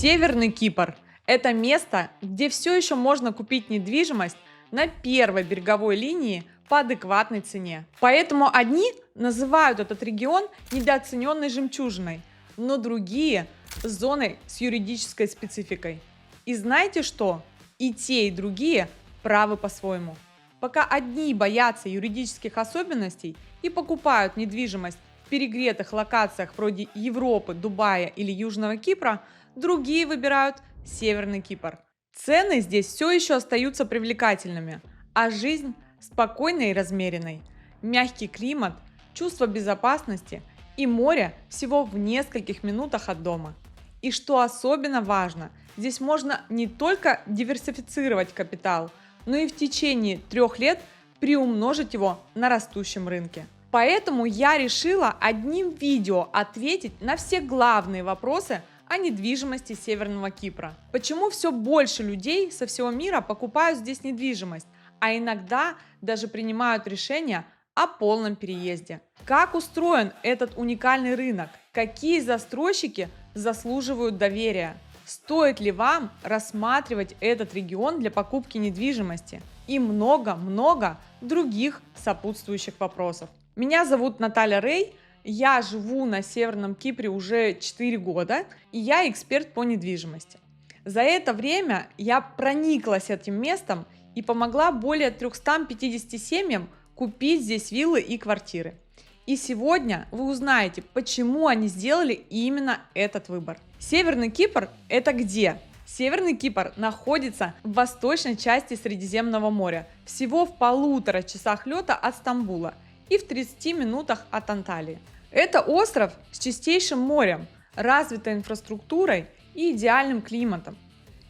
Северный Кипр– это место, где все еще можно купить недвижимость на первой береговой линии по адекватной цене. Поэтому одни называют этот регион недооцененной жемчужиной, но другие– зоной с юридической спецификой. И знаете что? И те, и другие правы по-своему. Пока одни боятся юридических особенностей и покупают недвижимость в перегретых локациях вроде Европы, Дубая или Южного Кипра, другие выбирают Северный Кипр. Цены здесь все еще остаются привлекательными, а жизнь спокойной и размеренной. Мягкий климат, чувство безопасности и море всего в нескольких минутах от дома. И что особенно важно, здесь можно не только диверсифицировать капитал, но и в течение 3 лет приумножить его на растущем рынке. Поэтому я решила одним видео ответить на все главные вопросы о недвижимости Северного Кипра. Почему все больше людей со всего мира покупают здесь недвижимость, а иногда даже принимают решение о полном переезде? Как устроен этот уникальный рынок? Какие застройщики заслуживают доверия? Стоит ли вам рассматривать этот регион для покупки недвижимости? И много-много других сопутствующих вопросов. Меня зовут Наталья Рей, я живу на Северном Кипре уже 4 года, и я эксперт по недвижимости. За это время я прониклась этим местом и помогла более 350 семьям купить здесь виллы и квартиры. И сегодня вы узнаете, почему они сделали именно этот выбор. Северный Кипр – это где? Северный Кипр находится в восточной части Средиземного моря, всего в 1,5 часах лета от Стамбула и в 30 минутах от Анталии. Это остров с чистейшим морем, развитой инфраструктурой и идеальным климатом.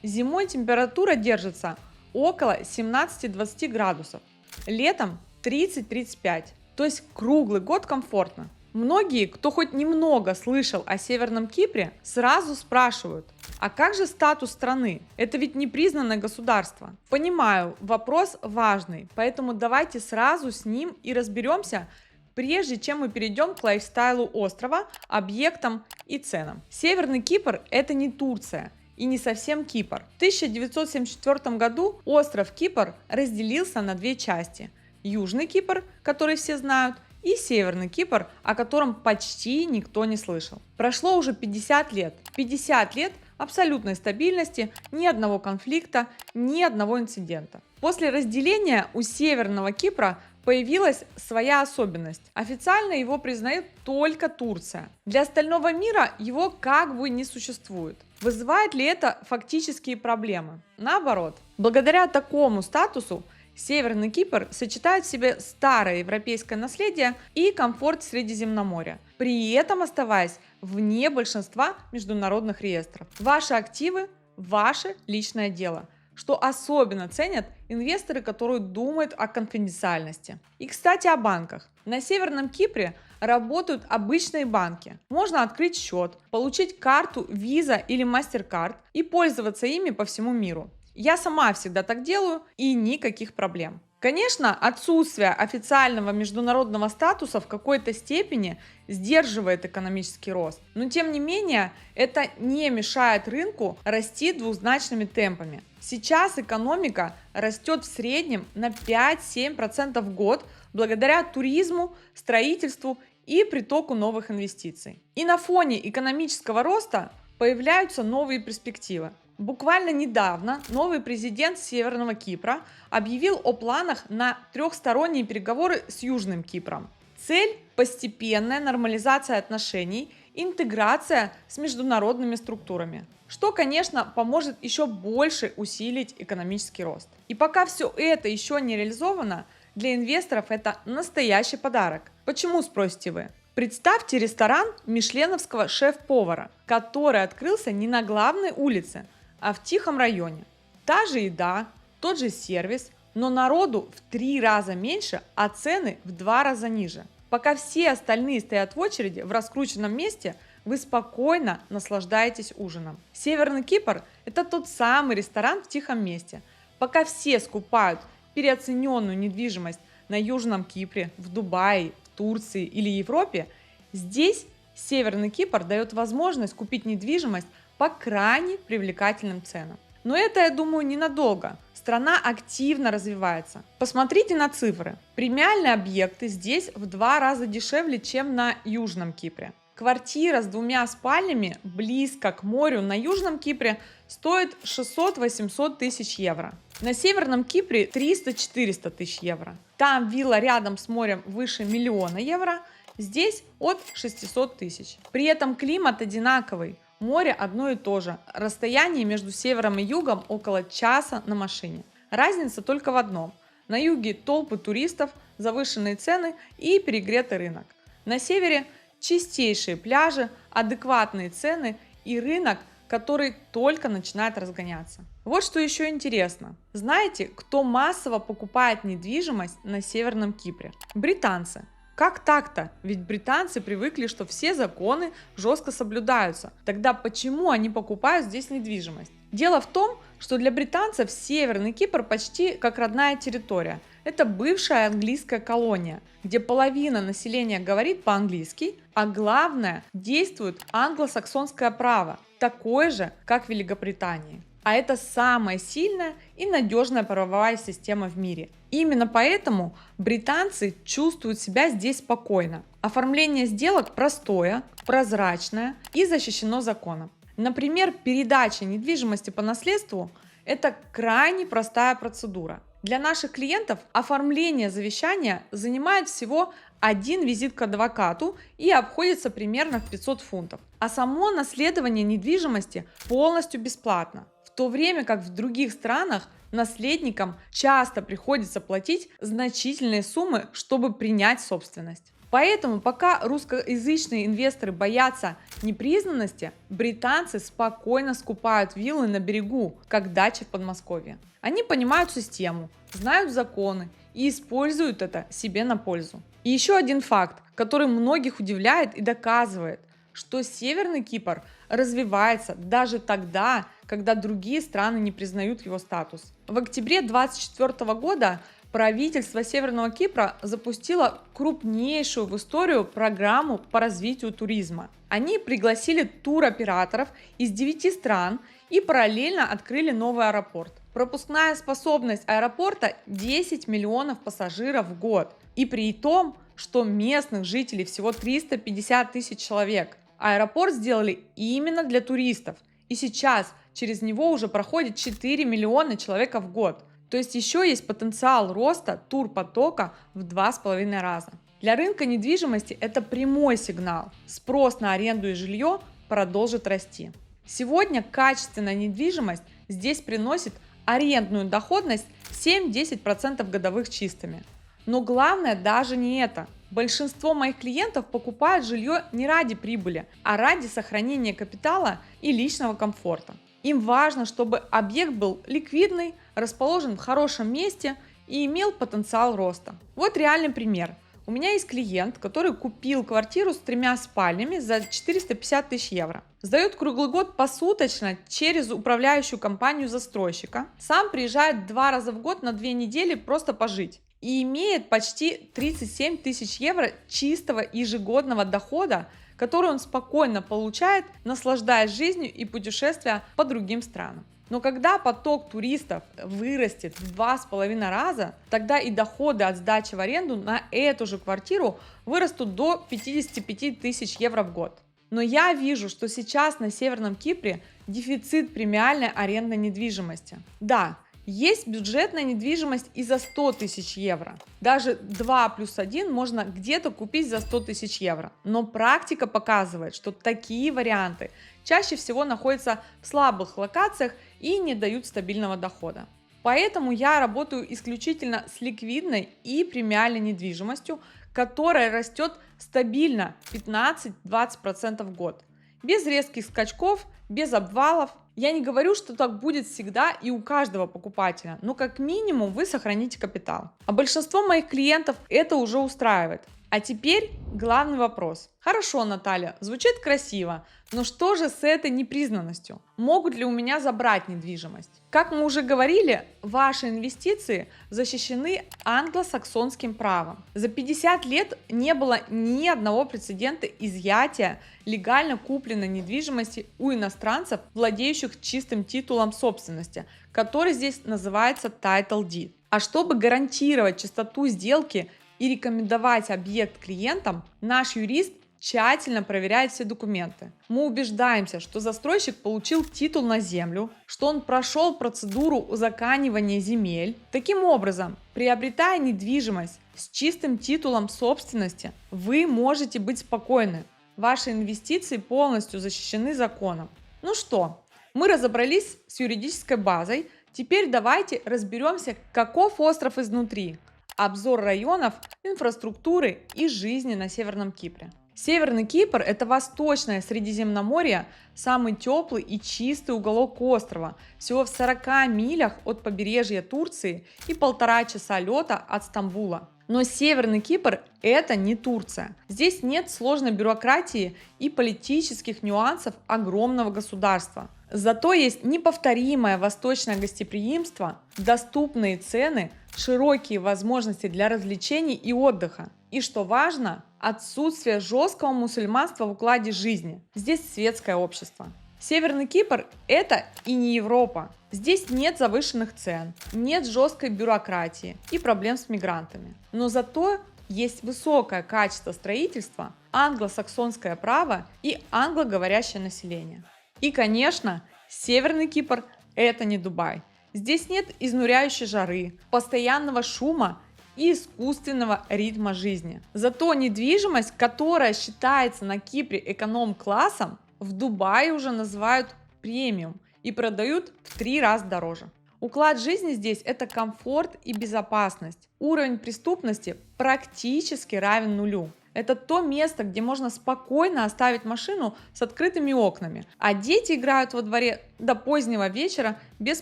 Зимой температура держится около 17-20 градусов, летом 30-35, то есть круглый год комфортно. Многие, кто хоть немного слышал о Северном Кипре, сразу спрашивают, а как же статус страны? Это ведь не признанное государство. Понимаю, вопрос важный, поэтому давайте сразу с ним и разберемся, прежде чем мы перейдем к лайфстайлу острова, объектам и ценам. Северный Кипр – это не Турция и не совсем Кипр. В 1974 году остров Кипр разделился на 2 части. Южный Кипр, который все знают, и Северный Кипр, о котором почти никто не слышал. Прошло уже 50 лет. 50 лет абсолютной стабильности, ни одного конфликта, ни одного инцидента. После разделения у Северного Кипра появилась своя особенность. Официально его признает только Турция. Для остального мира его как бы не существует. Вызывает ли это фактические проблемы? Наоборот. Благодаря такому статусу Северный Кипр сочетает в себе старое европейское наследие и комфорт Средиземноморья, при этом оставаясь вне большинства международных реестров. Ваши активы – ваше личное дело, что особенно ценят инвесторы, которые думают о конфиденциальности. И, кстати, о банках. На Северном Кипре работают обычные банки. Можно открыть счет, получить карту Visa или MasterCard и пользоваться ими по всему миру. Я сама всегда так делаю, и никаких проблем. Конечно, отсутствие официального международного статуса в какой-то степени сдерживает экономический рост, но тем не менее это не мешает рынку расти двузначными темпами. Сейчас экономика растет в среднем на 5-7% в год благодаря туризму, строительству и притоку новых инвестиций. И на фоне экономического роста появляются новые перспективы. Буквально недавно новый президент Северного Кипра объявил о планах на 3-сторонние переговоры с Южным Кипром. Цель – постепенная нормализация отношений, интеграция с международными структурами, что, конечно, поможет еще больше усилить экономический рост. И пока все это еще не реализовано, для инвесторов это настоящий подарок. Почему, спросите вы? Представьте ресторан мишленовского шеф-повара, который открылся не на главной улице, а в тихом районе. Та же еда, тот же сервис, но народу в 3 раза меньше, а цены в 2 раза ниже. Пока все остальные стоят в очереди в раскрученном месте, вы спокойно наслаждаетесь ужином. Северный Кипр – это тот самый ресторан в тихом месте. Пока все скупают переоцененную недвижимость на Южном Кипре, в Дубае, в Турции или Европе, здесь Северный Кипр дает возможность купить недвижимость по крайне привлекательным ценам. Но это, я думаю, ненадолго. Страна активно развивается. Посмотрите на цифры. Премиальные объекты здесь в 2 раза дешевле, чем на Южном Кипре. Квартира с 2 спальнями близко к морю на Южном Кипре стоит 600-800 тысяч евро. На Северном Кипре 300-400 тысяч евро. Там вилла рядом с морем выше 1 000 000 евро, здесь от 600 тысяч. При этом климат одинаковый. Море одно и то же. Расстояние между севером и югом около часа на машине. Разница только в одном. На юге толпы туристов, завышенные цены и перегретый рынок. На севере чистейшие пляжи, адекватные цены и рынок, который только начинает разгоняться. Вот что еще интересно. Знаете, кто массово покупает недвижимость на Северном Кипре? Британцы. Как так-то? Ведь британцы привыкли, что все законы жестко соблюдаются. Тогда почему они покупают здесь недвижимость? Дело в том, что для британцев Северный Кипр почти как родная территория. Это бывшая английская колония, где половина населения говорит по-английски, а главное, действует англосаксонское право, такое же, как в Великобритании. А это самая сильная и надежная правовая система в мире. Именно поэтому британцы чувствуют себя здесь спокойно. Оформление сделок простое, прозрачное и защищено законом. Например, передача недвижимости по наследству – это крайне простая процедура. Для наших клиентов оформление завещания занимает всего 1 визит к адвокату и обходится примерно в 500 фунтов. А само наследование недвижимости полностью бесплатно. В то время как в других странах наследникам часто приходится платить значительные суммы, чтобы принять собственность. Поэтому пока русскоязычные инвесторы боятся непризнанности, британцы спокойно скупают виллы на берегу, как дачи в Подмосковье. Они понимают систему, знают законы и используют это себе на пользу. И еще один факт, который многих удивляет и доказывает, что Северный Кипр развивается даже тогда, когда другие страны не признают его статус. В октябре 2024 года правительство Северного Кипра запустило крупнейшую в историю программу по развитию туризма. Они пригласили туроператоров из 9 стран и параллельно открыли новый аэропорт. Пропускная способность аэропорта 10 миллионов пассажиров в год. И при том, что местных жителей всего 350 тысяч человек. Аэропорт сделали именно для туристов. И сейчас через него уже проходит 4 миллиона человек в год. То есть еще есть потенциал роста турпотока в 2,5 раза. Для рынка недвижимости это прямой сигнал. Спрос на аренду и жилье продолжит расти. Сегодня качественная недвижимость здесь приносит арендную доходность 7-10% годовых чистыми. Но главное даже не это. Большинство моих клиентов покупают жилье не ради прибыли, а ради сохранения капитала и личного комфорта. Им важно, чтобы объект был ликвидный, расположен в хорошем месте и имел потенциал роста. Вот реальный пример. У меня есть клиент, который купил квартиру с 3 спальнями за 450 тысяч евро. Сдает круглый год посуточно через управляющую компанию застройщика. Сам приезжает 2 раза в год на 2 недели просто пожить. И имеет почти 37 тысяч евро чистого ежегодного дохода, который он спокойно получает, наслаждаясь жизнью и путешествия по другим странам. Но когда поток туристов вырастет в 2,5 раза, тогда и доходы от сдачи в аренду на эту же квартиру вырастут до 55 тысяч евро в год. Но я вижу, что сейчас на Северном Кипре дефицит премиальной арендной недвижимости. Да, есть бюджетная недвижимость и за 100 тысяч евро. Даже 2+1 можно где-то купить за 100 тысяч евро. Но практика показывает, что такие варианты чаще всего находятся в слабых локациях и не дают стабильного дохода. Поэтому я работаю исключительно с ликвидной и премиальной недвижимостью, которая растет стабильно 15-20% в год. Без резких скачков, без обвалов. Я не говорю, что так будет всегда и у каждого покупателя, но как минимум вы сохраните капитал. А большинство моих клиентов это уже устраивает. А теперь главный вопрос. Хорошо, Наталья, звучит красиво, но что же с этой непризнанностью? Могут ли у меня забрать недвижимость? Как мы уже говорили, ваши инвестиции защищены англосаксонским правом. За 50 лет не было ни одного прецедента изъятия легально купленной недвижимости у иностранцев, владеющих чистым титулом собственности, который здесь называется Title Deed. А чтобы гарантировать чистоту сделки и рекомендовать объект клиентам, наш юрист тщательно проверяет все документы. Мы убеждаемся, что застройщик получил титул на землю, что он прошел процедуру узаконивания земель. Таким образом, приобретая недвижимость с чистым титулом собственности, вы можете быть спокойны. Ваши инвестиции полностью защищены законом. Ну что, мы разобрались с юридической базой. Теперь давайте разберемся, каков остров изнутри. Обзор районов, инфраструктуры и жизни на Северном Кипре. Северный Кипр – это восточное Средиземноморье, самый теплый и чистый уголок острова, всего в 40 милях от побережья Турции и 1,5 часа лета от Стамбула. Но Северный Кипр – это не Турция. Здесь нет сложной бюрократии и политических нюансов огромного государства. Зато есть неповторимое восточное гостеприимство, доступные цены, широкие возможности для развлечений и отдыха. И что важно, отсутствие жесткого мусульманства в укладе жизни. Здесь светское общество. Северный Кипр – это и не Европа. Здесь нет завышенных цен, нет жесткой бюрократии и проблем с мигрантами. Но зато есть высокое качество строительства, англосаксонское право и англоговорящее население. И, конечно, Северный Кипр – это не Дубай. Здесь нет изнуряющей жары, постоянного шума и искусственного ритма жизни. Зато недвижимость, которая считается на Кипре эконом-классом, в Дубае уже называют премиум и продают в 3 раза дороже. Уклад жизни здесь – это комфорт и безопасность. Уровень преступности практически равен нулю. Это то место, где можно спокойно оставить машину с открытыми окнами, а дети играют во дворе до позднего вечера без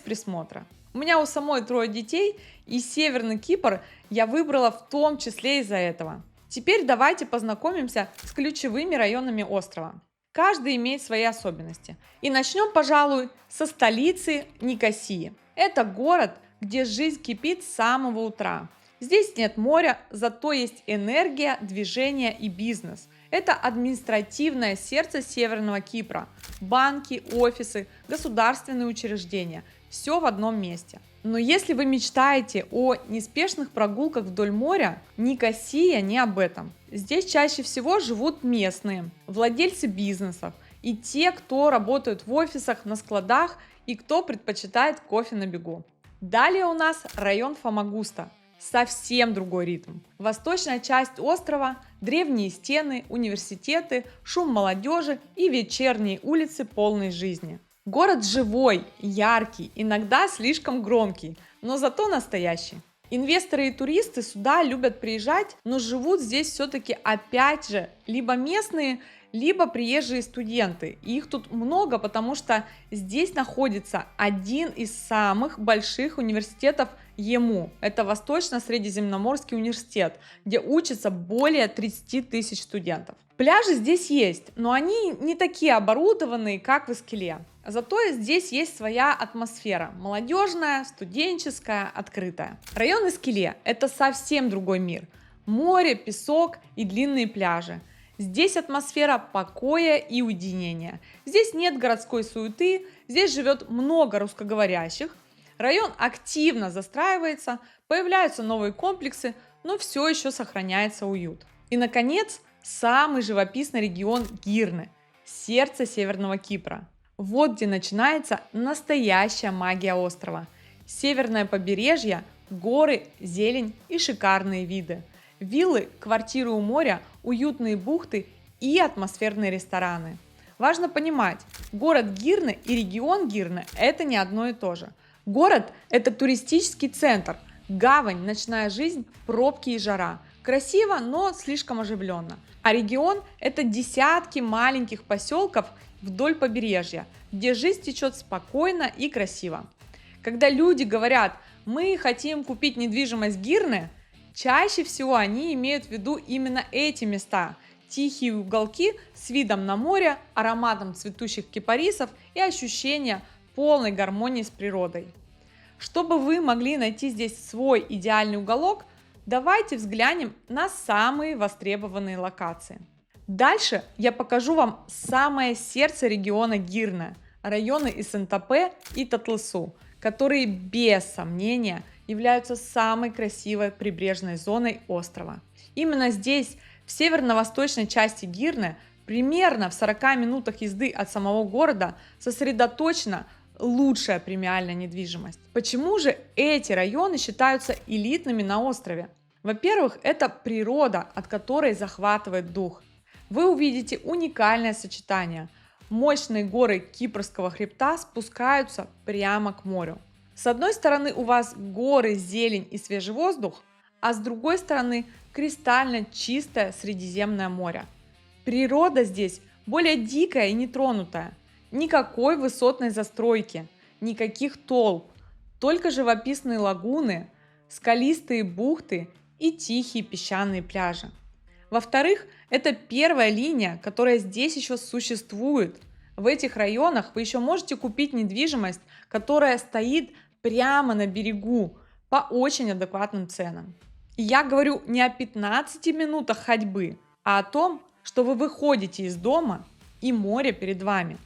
присмотра. У меня у самой 3 детей, и Северный Кипр я выбрала в том числе из-за этого. Теперь давайте познакомимся с ключевыми районами острова. Каждый имеет свои особенности. И начнем, пожалуй, со столицы Никосии. Это город, где жизнь кипит с самого утра. Здесь нет моря, зато есть энергия, движение и бизнес. Это административное сердце Северного Кипра. Банки, офисы, государственные учреждения. Все в одном месте. Но если вы мечтаете о неспешных прогулках вдоль моря, Никосия не об этом. Здесь чаще всего живут местные, владельцы бизнесов и те, кто работают в офисах, на складах и кто предпочитает кофе на бегу. Далее у нас район Фамагуста. Совсем другой ритм. Восточная часть острова, древние стены, университеты, шум молодежи и вечерние улицы полной жизни. Город живой, яркий, иногда слишком громкий, но зато настоящий. Инвесторы и туристы сюда любят приезжать, но живут здесь все-таки опять же либо местные, либо приезжие студенты. И их тут много, потому что здесь находится один из самых больших университетов ЕМУ. Это Восточно-Средиземноморский университет, где учатся более 30 тысяч студентов. Пляжи здесь есть, но они не такие оборудованные, как в Эскиле. Зато здесь есть своя атмосфера. Молодежная, студенческая, открытая. Район Эскиле – это совсем другой мир. Море, песок и длинные пляжи. Здесь атмосфера покоя и уединения. Здесь нет городской суеты, здесь живет много русскоговорящих. Район активно застраивается, появляются новые комплексы, но все еще сохраняется уют. И, наконец, самый живописный регион Гирны – сердце Северного Кипра. Вот где начинается настоящая магия острова. Северное побережье, горы, зелень и шикарные виды. Виллы, квартиры у моря, уютные бухты и атмосферные рестораны. Важно понимать, город Гирны и регион Гирны – это не одно и то же. Город – это туристический центр, гавань, ночная жизнь, пробки и жара. Красиво, но слишком оживленно. А регион – это десятки маленьких поселков вдоль побережья, где жизнь течет спокойно и красиво. Когда люди говорят «мы хотим купить недвижимость Гирны», Чаще всего они имеют в виду именно эти места. Тихие уголки с видом на море, ароматом цветущих кипарисов и ощущение полной гармонии с природой. Чтобы вы могли найти здесь свой идеальный уголок, давайте взглянем на самые востребованные локации. Дальше я покажу вам самое сердце региона Гирне, районы Исентапе и Татлысу, которые без сомнения являются самой красивой прибрежной зоной острова. Именно здесь, в северно-восточной части Гирне, примерно в 40 минутах езды от самого города, сосредоточена лучшая премиальная недвижимость. Почему же эти районы считаются элитными на острове? Во-первых, это природа, от которой захватывает дух. Вы увидите уникальное сочетание. Мощные горы Кипрского хребта спускаются прямо к морю. С одной стороны у вас горы, зелень и свежий воздух, а с другой стороны кристально чистое Средиземное море. Природа здесь более дикая и нетронутая. Никакой высотной застройки, никаких толп, только живописные лагуны, скалистые бухты и тихие песчаные пляжи. Во-вторых, это первая линия, которая здесь еще существует. В этих районах вы еще можете купить недвижимость, которая стоит прямо на берегу по очень адекватным ценам. И я говорю не о 15 минутах ходьбы, а о том, что вы выходите из дома и море перед вами.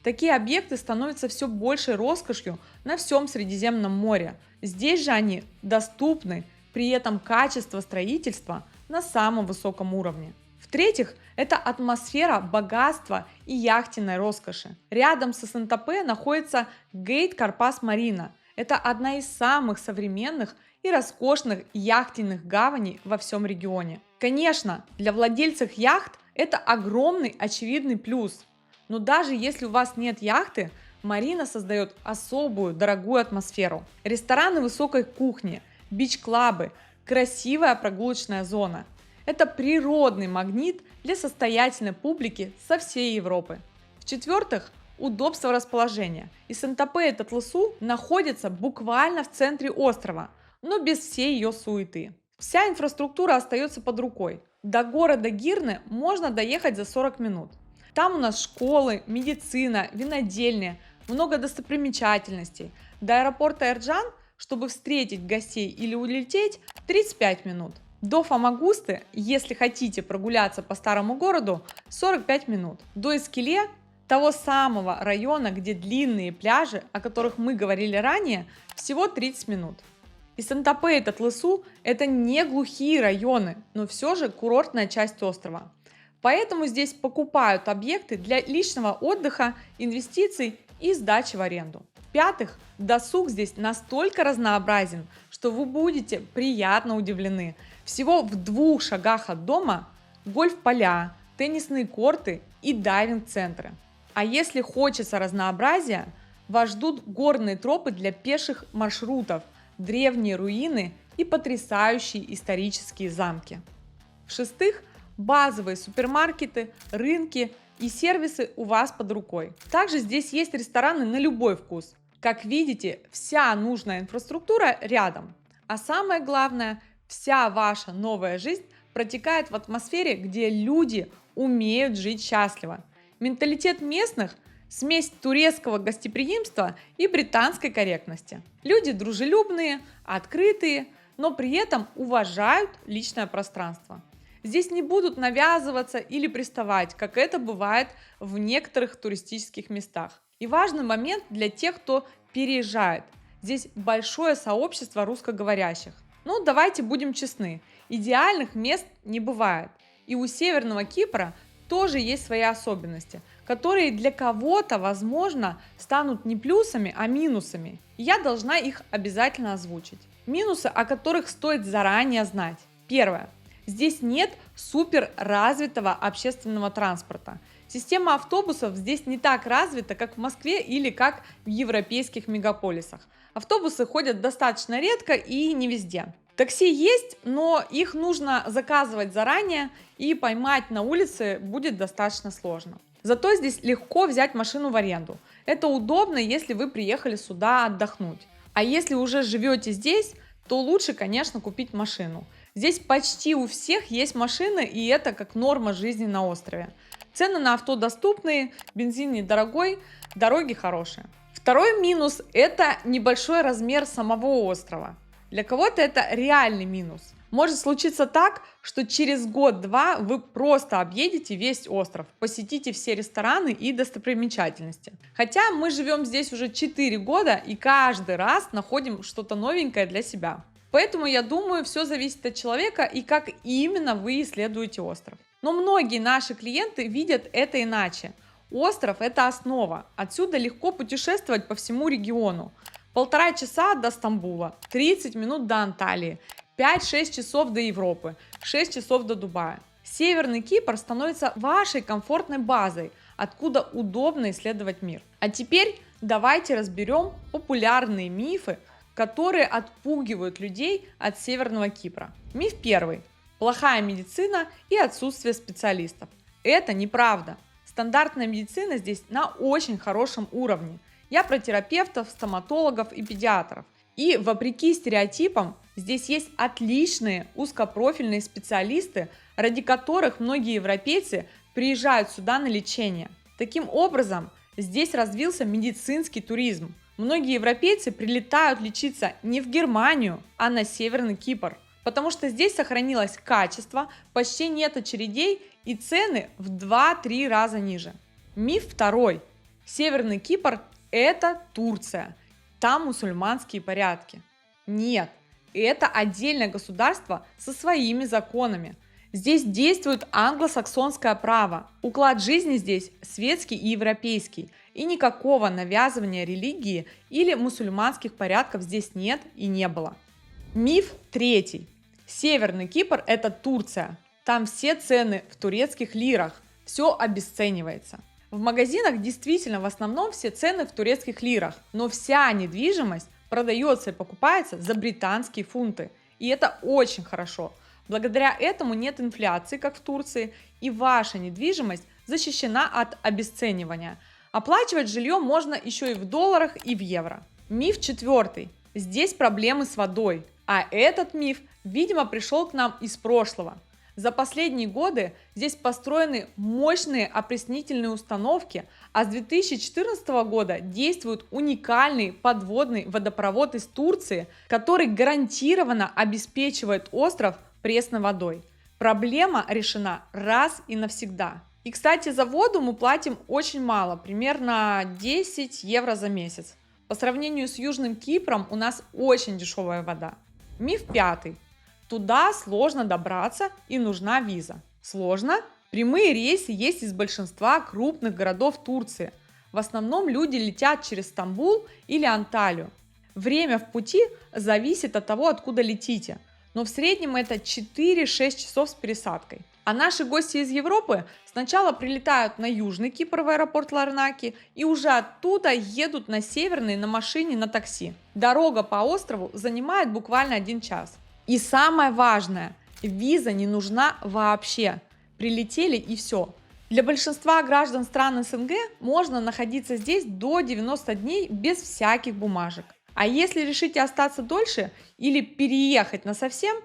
Такие объекты становятся все большей роскошью на всем Средиземном море. Здесь же они доступны, при этом качество строительства на самом высоком уровне. В-третьих, это атмосфера богатства и яхтенной роскоши. Рядом с Исентапе находится Гейт Карпас Марина. Это одна из самых современных и роскошных яхтенных гаваней во всем регионе. Конечно, для владельцев яхт это огромный очевидный плюс. Но даже если у вас нет яхты, марина создает особую дорогую атмосферу. Рестораны высокой кухни, бич-клабы, красивая прогулочная зона. Это природный магнит для состоятельной публики со всей Европы. В-четвертых, удобство расположения. Исентапе и Татлысу находятся буквально в центре острова, но без всей ее суеты. Вся инфраструктура остается под рукой. До города Гирне можно доехать за 40 минут. Там у нас школы, медицина, винодельня, много достопримечательностей. До аэропорта Эрджан, чтобы встретить гостей или улететь, 35 минут. До Фамагусты, если хотите прогуляться по старому городу, 45 минут. До Эскиле, того самого района, где длинные пляжи, о которых мы говорили ранее, всего 30 минут. Исентапе и Татлысу – это не глухие районы, но все же курортная часть острова. Поэтому здесь покупают объекты для личного отдыха, инвестиций и сдачи в аренду. В-пятых, досуг здесь настолько разнообразен, что вы будете приятно удивлены. Всего в 2 шагах от дома гольф-поля, теннисные корты и дайвинг-центры. А если хочется разнообразия, вас ждут горные тропы для пеших маршрутов, древние руины и потрясающие исторические замки. В-шестых, базовые супермаркеты, рынки и сервисы у вас под рукой. Также здесь есть рестораны на любой вкус. Как видите, вся нужная инфраструктура рядом. А самое главное, вся ваша новая жизнь протекает в атмосфере, где люди умеют жить счастливо. Менталитет местных – смесь турецкого гостеприимства и британской корректности. Люди дружелюбные, открытые, но при этом уважают личное пространство. Здесь не будут навязываться или приставать, как это бывает в некоторых туристических местах. И важный момент для тех, кто переезжает. Здесь большое сообщество русскоговорящих. Ну, давайте будем честны, идеальных мест не бывает. И у Северного Кипра тоже есть свои особенности, которые для кого-то, возможно, станут не плюсами, а минусами. И я должна их обязательно озвучить. Минусы, о которых стоит заранее знать. Первое. Здесь нет супер развитого общественного транспорта. Система автобусов здесь не так развита, как в Москве или как в европейских мегаполисах. Автобусы ходят достаточно редко и не везде. Такси есть, но их нужно заказывать заранее, и поймать на улице будет достаточно сложно. Зато здесь легко взять машину в аренду. Это удобно, если вы приехали сюда отдохнуть. А если уже живете здесь, то лучше, конечно, купить машину. Здесь почти у всех есть машины, и это как норма жизни на острове. Цены на авто доступные, бензин недорогой, дороги хорошие. Второй минус – это небольшой размер самого острова. Для кого-то это реальный минус. Может случиться так, что через год-два вы просто объедете весь остров, посетите все рестораны и достопримечательности. Хотя мы живем здесь уже 4 года и каждый раз находим что-то новенькое для себя. Поэтому я думаю, все зависит от человека и как именно вы исследуете остров. Но многие наши клиенты видят это иначе. Остров – это основа, отсюда легко путешествовать по всему региону. 1,5 часа до Стамбула, 30 минут до Анталии, 5-6 часов до Европы, 6 часов до Дубая. Северный Кипр становится вашей комфортной базой, откуда удобно исследовать мир. А теперь давайте разберем популярные мифы, которые отпугивают людей от Северного Кипра. Миф первый. Плохая медицина и отсутствие специалистов. Это неправда. Стандартная медицина здесь на очень хорошем уровне. Я про терапевтов, стоматологов и педиатров. И вопреки стереотипам, здесь есть отличные узкопрофильные специалисты, ради которых многие европейцы приезжают сюда на лечение. Таким образом, здесь развился медицинский туризм. Многие европейцы прилетают лечиться не в Германию, а на Северный Кипр. Потому что здесь сохранилось качество, почти нет очередей и цены в 2-3 раза ниже. Миф второй. Северный Кипр – это Турция. Там мусульманские порядки. Нет, это отдельное государство со своими законами. Здесь действует англосаксонское право. Уклад жизни здесь светский и европейский. И никакого навязывания религии или мусульманских порядков здесь нет и не было. Миф третий. Северный Кипр – это Турция. Там все цены в турецких лирах. Все обесценивается. В магазинах действительно в основном все цены в турецких лирах, но вся недвижимость продается и покупается за британские фунты. И это очень хорошо. Благодаря этому нет инфляции, как в Турции, и ваша недвижимость защищена от обесценивания. Оплачивать жилье можно еще и в долларах, и в евро. Миф четвертый. Здесь проблемы с водой. А этот миф, видимо, пришел к нам из прошлого. За последние годы здесь построены мощные опреснительные установки, а с 2014 года действует уникальный подводный водопровод из Турции, который гарантированно обеспечивает остров пресной водой. Проблема решена раз и навсегда. И, кстати, за воду мы платим очень мало, примерно 10 евро за месяц. По сравнению с Южным Кипром у нас очень дешевая вода. Миф пятый. Туда сложно добраться и нужна виза. Сложно? Прямые рейсы есть из большинства крупных городов Турции. В основном люди летят через Стамбул или Анталию. Время в пути зависит от того, откуда летите. Но в среднем это 4-6 часов с пересадкой. А наши гости из Европы сначала прилетают на Южный Кипр в аэропорт Ларнаки и уже оттуда едут на Северный на машине на такси. Дорога по острову занимает буквально 1 час. И самое важное, виза не нужна вообще. Прилетели и все. Для большинства граждан стран СНГ можно находиться здесь до 90 дней без всяких бумажек. А если решите остаться дольше или переехать насовсем,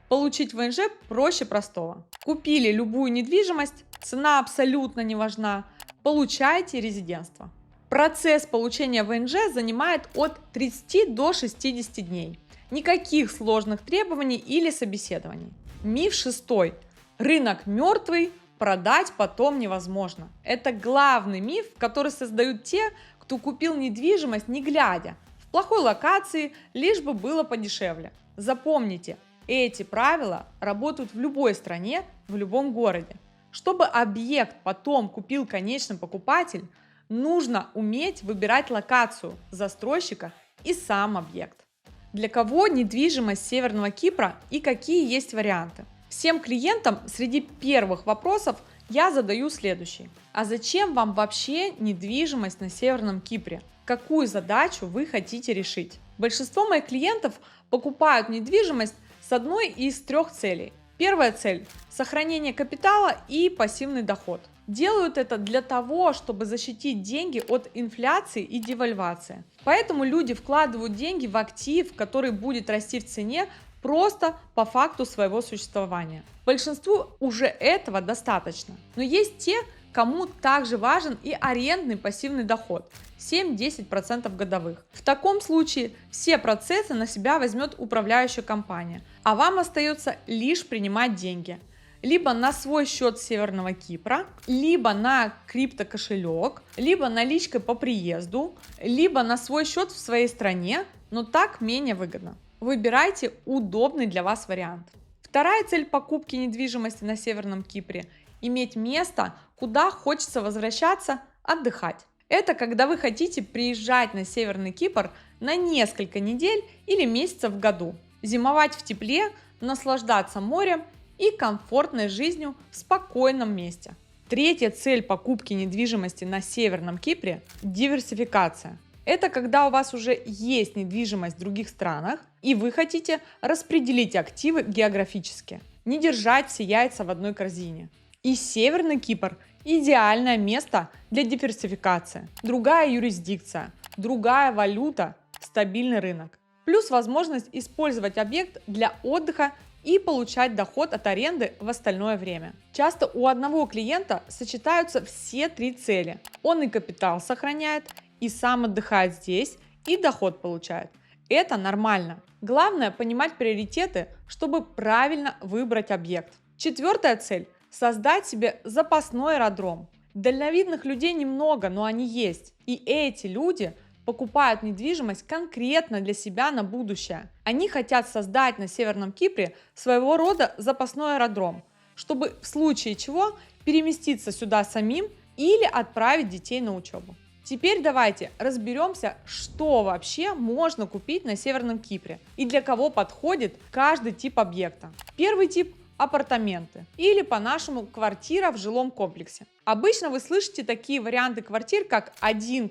получить ВНЖ проще простого. Купили любую недвижимость, цена абсолютно не важна, получаете резидентство. Процесс получения ВНЖ занимает от 30 до 60 дней. Никаких сложных требований или собеседований. Миф шестой. Рынок мертвый, продать потом невозможно. Это главный миф, который создают те, кто купил недвижимость не глядя, в плохой локации, лишь бы было подешевле. Запомните, эти правила работают в любой стране, в любом городе. Чтобы объект потом купил конечный покупатель, нужно уметь выбирать локацию, застройщика и сам объект. Для кого недвижимость Северного Кипра и какие есть варианты? Всем клиентам среди первых вопросов я задаю следующий. А зачем вам вообще недвижимость на Северном Кипре? Какую задачу вы хотите решить? Большинство моих клиентов покупают недвижимость с одной из 3 целей. Первая цель – сохранение капитала и пассивный доход. Делают это для того, чтобы защитить деньги от инфляции и девальвации. Поэтому люди вкладывают деньги в актив, который будет расти в цене просто по факту своего существования. Большинству уже этого достаточно, но есть те, кому также важен и арендный пассивный доход 7-10% годовых. В таком случае все процессы на себя возьмет управляющая компания, а вам остается лишь принимать деньги. Либо на свой счет Северного Кипра, либо на криптокошелек, либо наличкой по приезду, либо на свой счет в своей стране, но так менее выгодно. Выбирайте удобный для вас вариант. Вторая цель покупки недвижимости на Северном Кипре – иметь место, куда хочется возвращаться отдыхать. Это когда вы хотите приезжать на Северный Кипр на несколько недель или месяцев в году, зимовать в тепле, наслаждаться морем и комфортной жизнью в спокойном месте. Третья цель покупки недвижимости на Северном Кипре – диверсификация. Это когда у вас уже есть недвижимость в других странах и вы хотите распределить активы географически, не держать все яйца в одной корзине. И Северный Кипр – идеальное место для диверсификации. Другая юрисдикция, другая валюта, стабильный рынок. Плюс возможность использовать объект для отдыха и получать доход от аренды в остальное время. Часто у одного клиента сочетаются все три цели. Он и капитал сохраняет, и сам отдыхает здесь, и доход получает. Это нормально. Главное понимать приоритеты, чтобы правильно выбрать объект. Четвертая цель – создать себе запасной аэродром. Дальновидных людей немного, но они есть. И эти люди покупают недвижимость конкретно для себя на будущее. Они хотят создать на Северном Кипре своего рода запасной аэродром, чтобы в случае чего переместиться сюда самим или отправить детей на учебу. Теперь давайте разберемся, что вообще можно купить на Северном Кипре и для кого подходит каждый тип объекта. Первый тип – апартаменты или по-нашему квартира в жилом комплексе. Обычно вы слышите такие варианты квартир, как 1+1,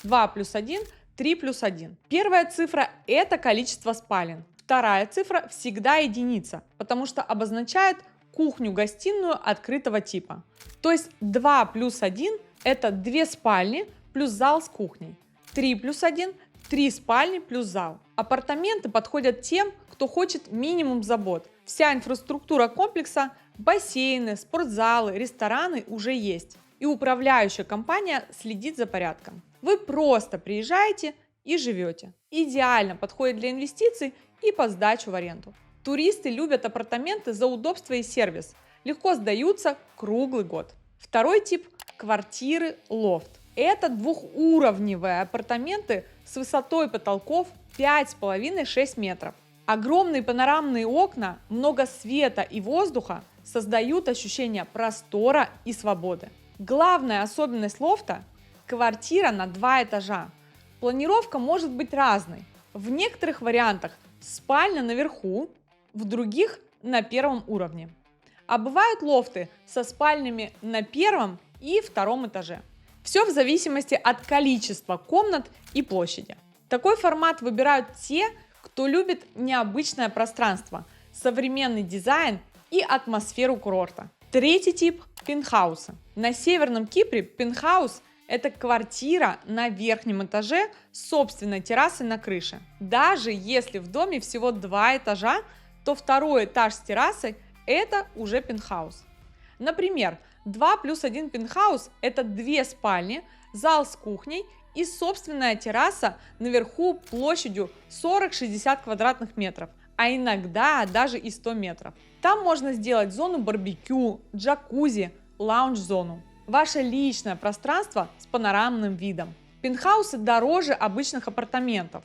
2+1, 3+1. Первая цифра – это количество спален. Вторая цифра всегда единица, потому что обозначает кухню-гостиную открытого типа. То есть 2+1 – это 2 спальни плюс зал с кухней. 3+1 – 3 спальни плюс зал. Апартаменты подходят тем, кто хочет минимум забот. Вся инфраструктура комплекса, бассейны, спортзалы, рестораны уже есть. И управляющая компания следит за порядком. Вы просто приезжаете и живете. Идеально подходит для инвестиций и под сдачу в аренду. Туристы любят апартаменты за удобство и сервис. Легко сдаются круглый год. Второй тип – квартиры лофт. Это двухуровневые апартаменты с высотой потолков 5,5-6 метров. Огромные панорамные окна, много света и воздуха создают ощущение простора и свободы. Главная особенность лофта – квартира на 2 этажа. Планировка может быть разной. В некоторых вариантах спальня наверху, в других – на первом уровне. А бывают лофты со спальнями на первом и втором этаже. Все в зависимости от количества комнат и площади. Такой формат выбирают те, кто любит необычное пространство, современный дизайн и атмосферу курорта. Третий тип – пентхаусы. На Северном Кипре пентхаус – это квартира на верхнем этаже с собственной террасой на крыше. Даже если в доме всего 2 этажа, то второй этаж с террасой – это уже пентхаус. Например, 2+1 пентхаус – это 2 спальни, зал с кухней и собственная терраса наверху площадью 40-60 квадратных метров, а иногда даже и 100 метров. Там можно сделать зону барбекю, джакузи, лаунж-зону. Ваше личное пространство с панорамным видом. Пентхаусы дороже обычных апартаментов,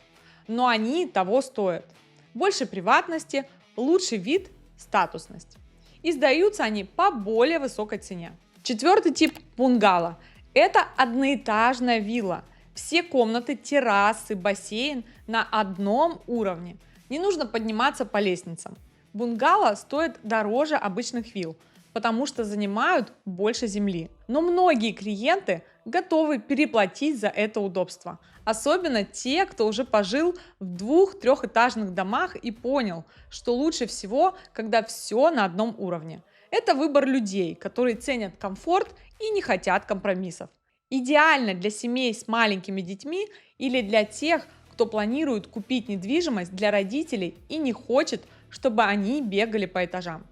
но они того стоят. Больше приватности, лучший вид, статусность. И сдаются они по более высокой цене. Четвертый тип – бунгало. Это одноэтажная вилла. Все комнаты, террасы, бассейн на одном уровне. Не нужно подниматься по лестницам. Бунгало стоит дороже обычных вилл, потому что занимают больше земли. Но многие клиенты готовы переплатить за это удобство. Особенно те, кто уже пожил в 2-3-этажных домах и понял, что лучше всего, когда все на одном уровне. Это выбор людей, которые ценят комфорт и не хотят компромиссов. Идеально для семей с маленькими детьми или для тех, кто планирует купить недвижимость для родителей и не хочет, чтобы они бегали по этажам.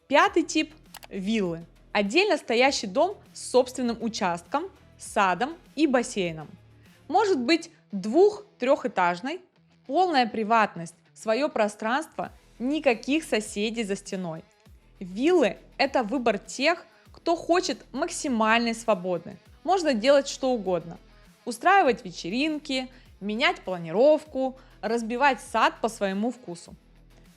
Пятый тип – виллы. Отдельно стоящий дом с собственным участком, садом и бассейном. Может быть двух-трехэтажной, полная приватность, свое пространство, никаких соседей за стеной. Виллы – это выбор тех, кто хочет максимальной свободы. Можно делать что угодно. Устраивать вечеринки, менять планировку, разбивать сад по своему вкусу.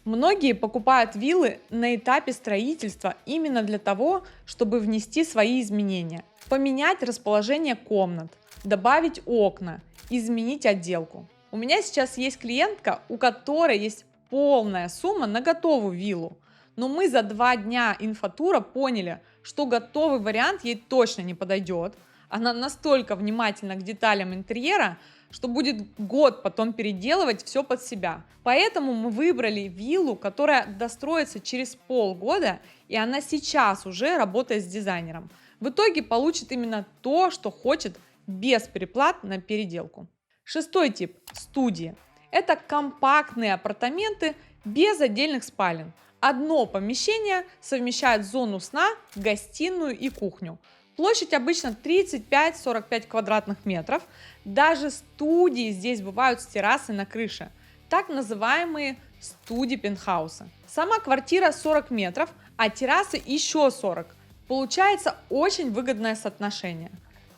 Многие покупают виллы на этапе строительства именно для того, чтобы внести свои изменения. Поменять расположение комнат, добавить окна, изменить отделку. У меня сейчас есть клиентка, у которой есть полная сумма на готовую виллу. Но мы за 2 дня инфотура поняли, что готовый вариант ей точно не подойдет. Она настолько внимательна к деталям интерьера, что будет год потом переделывать все под себя. Поэтому мы выбрали виллу, которая достроится через полгода, и она сейчас уже работает с дизайнером. В итоге получит именно то, что хочет, без переплат на переделку. Шестой тип – студии. Это компактные апартаменты без отдельных спален. Одно помещение совмещает зону сна, гостиную и кухню. Площадь обычно 35-45 квадратных метров. Даже студии здесь бывают с террасой на крыше. Так называемые студии пентхауса. Сама квартира 40 метров, а террасы еще 40. Получается очень выгодное соотношение.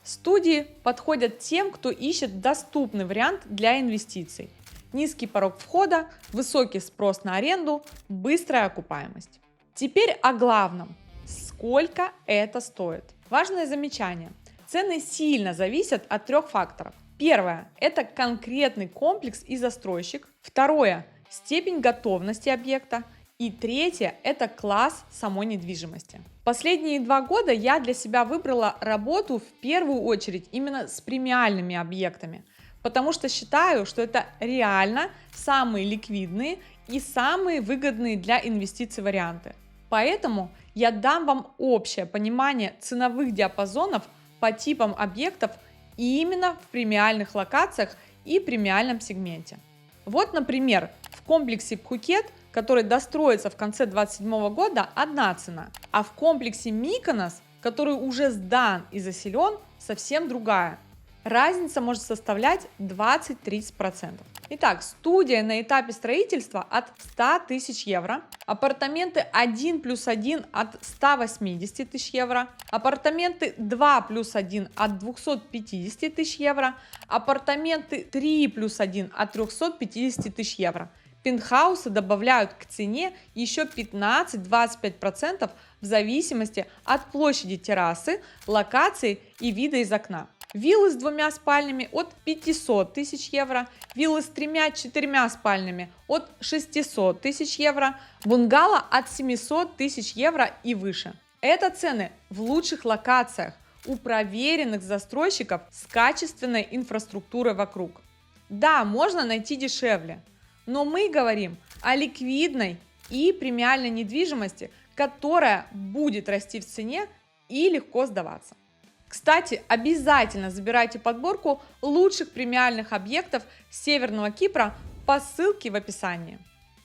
Студии подходят тем, кто ищет доступный вариант для инвестиций. Низкий порог входа, высокий спрос на аренду, быстрая окупаемость. Теперь о главном. Сколько это стоит? Важное замечание. Цены сильно зависят от 3 факторов. Первое – это конкретный комплекс и застройщик. Второе – степень готовности объекта. И третье – это класс самой недвижимости. Последние 2 года я для себя выбрала работу в первую очередь именно с премиальными объектами, потому что считаю, что это реально самые ликвидные и самые выгодные для инвестиций варианты. Поэтому я дам вам общее понимание ценовых диапазонов по типам объектов именно в премиальных локациях и премиальном сегменте. Вот, например, в комплексе Пхукет, который достроится в конце 2027 года, одна цена, а в комплексе Миконос, который уже сдан и заселен, совсем другая. Разница может составлять 20-30%. Итак, студия на этапе строительства от 100 тысяч евро, апартаменты 1+1 от 180 тысяч евро, апартаменты 2+1 от 250 тысяч евро, апартаменты 3+1 от 350 тысяч евро. Пентхаусы добавляют к цене еще 15-25% в зависимости от площади террасы, локации и вида из окна. Виллы с 2 спальнями от 500 тысяч евро, виллы с 3-4 спальнями от 600 тысяч евро, бунгало от 700 тысяч евро и выше. Это цены в лучших локациях у проверенных застройщиков с качественной инфраструктурой вокруг. Да, можно найти дешевле, но мы говорим о ликвидной и премиальной недвижимости, которая будет расти в цене и легко сдаваться. Кстати, обязательно забирайте подборку лучших премиальных объектов Северного Кипра по ссылке в описании.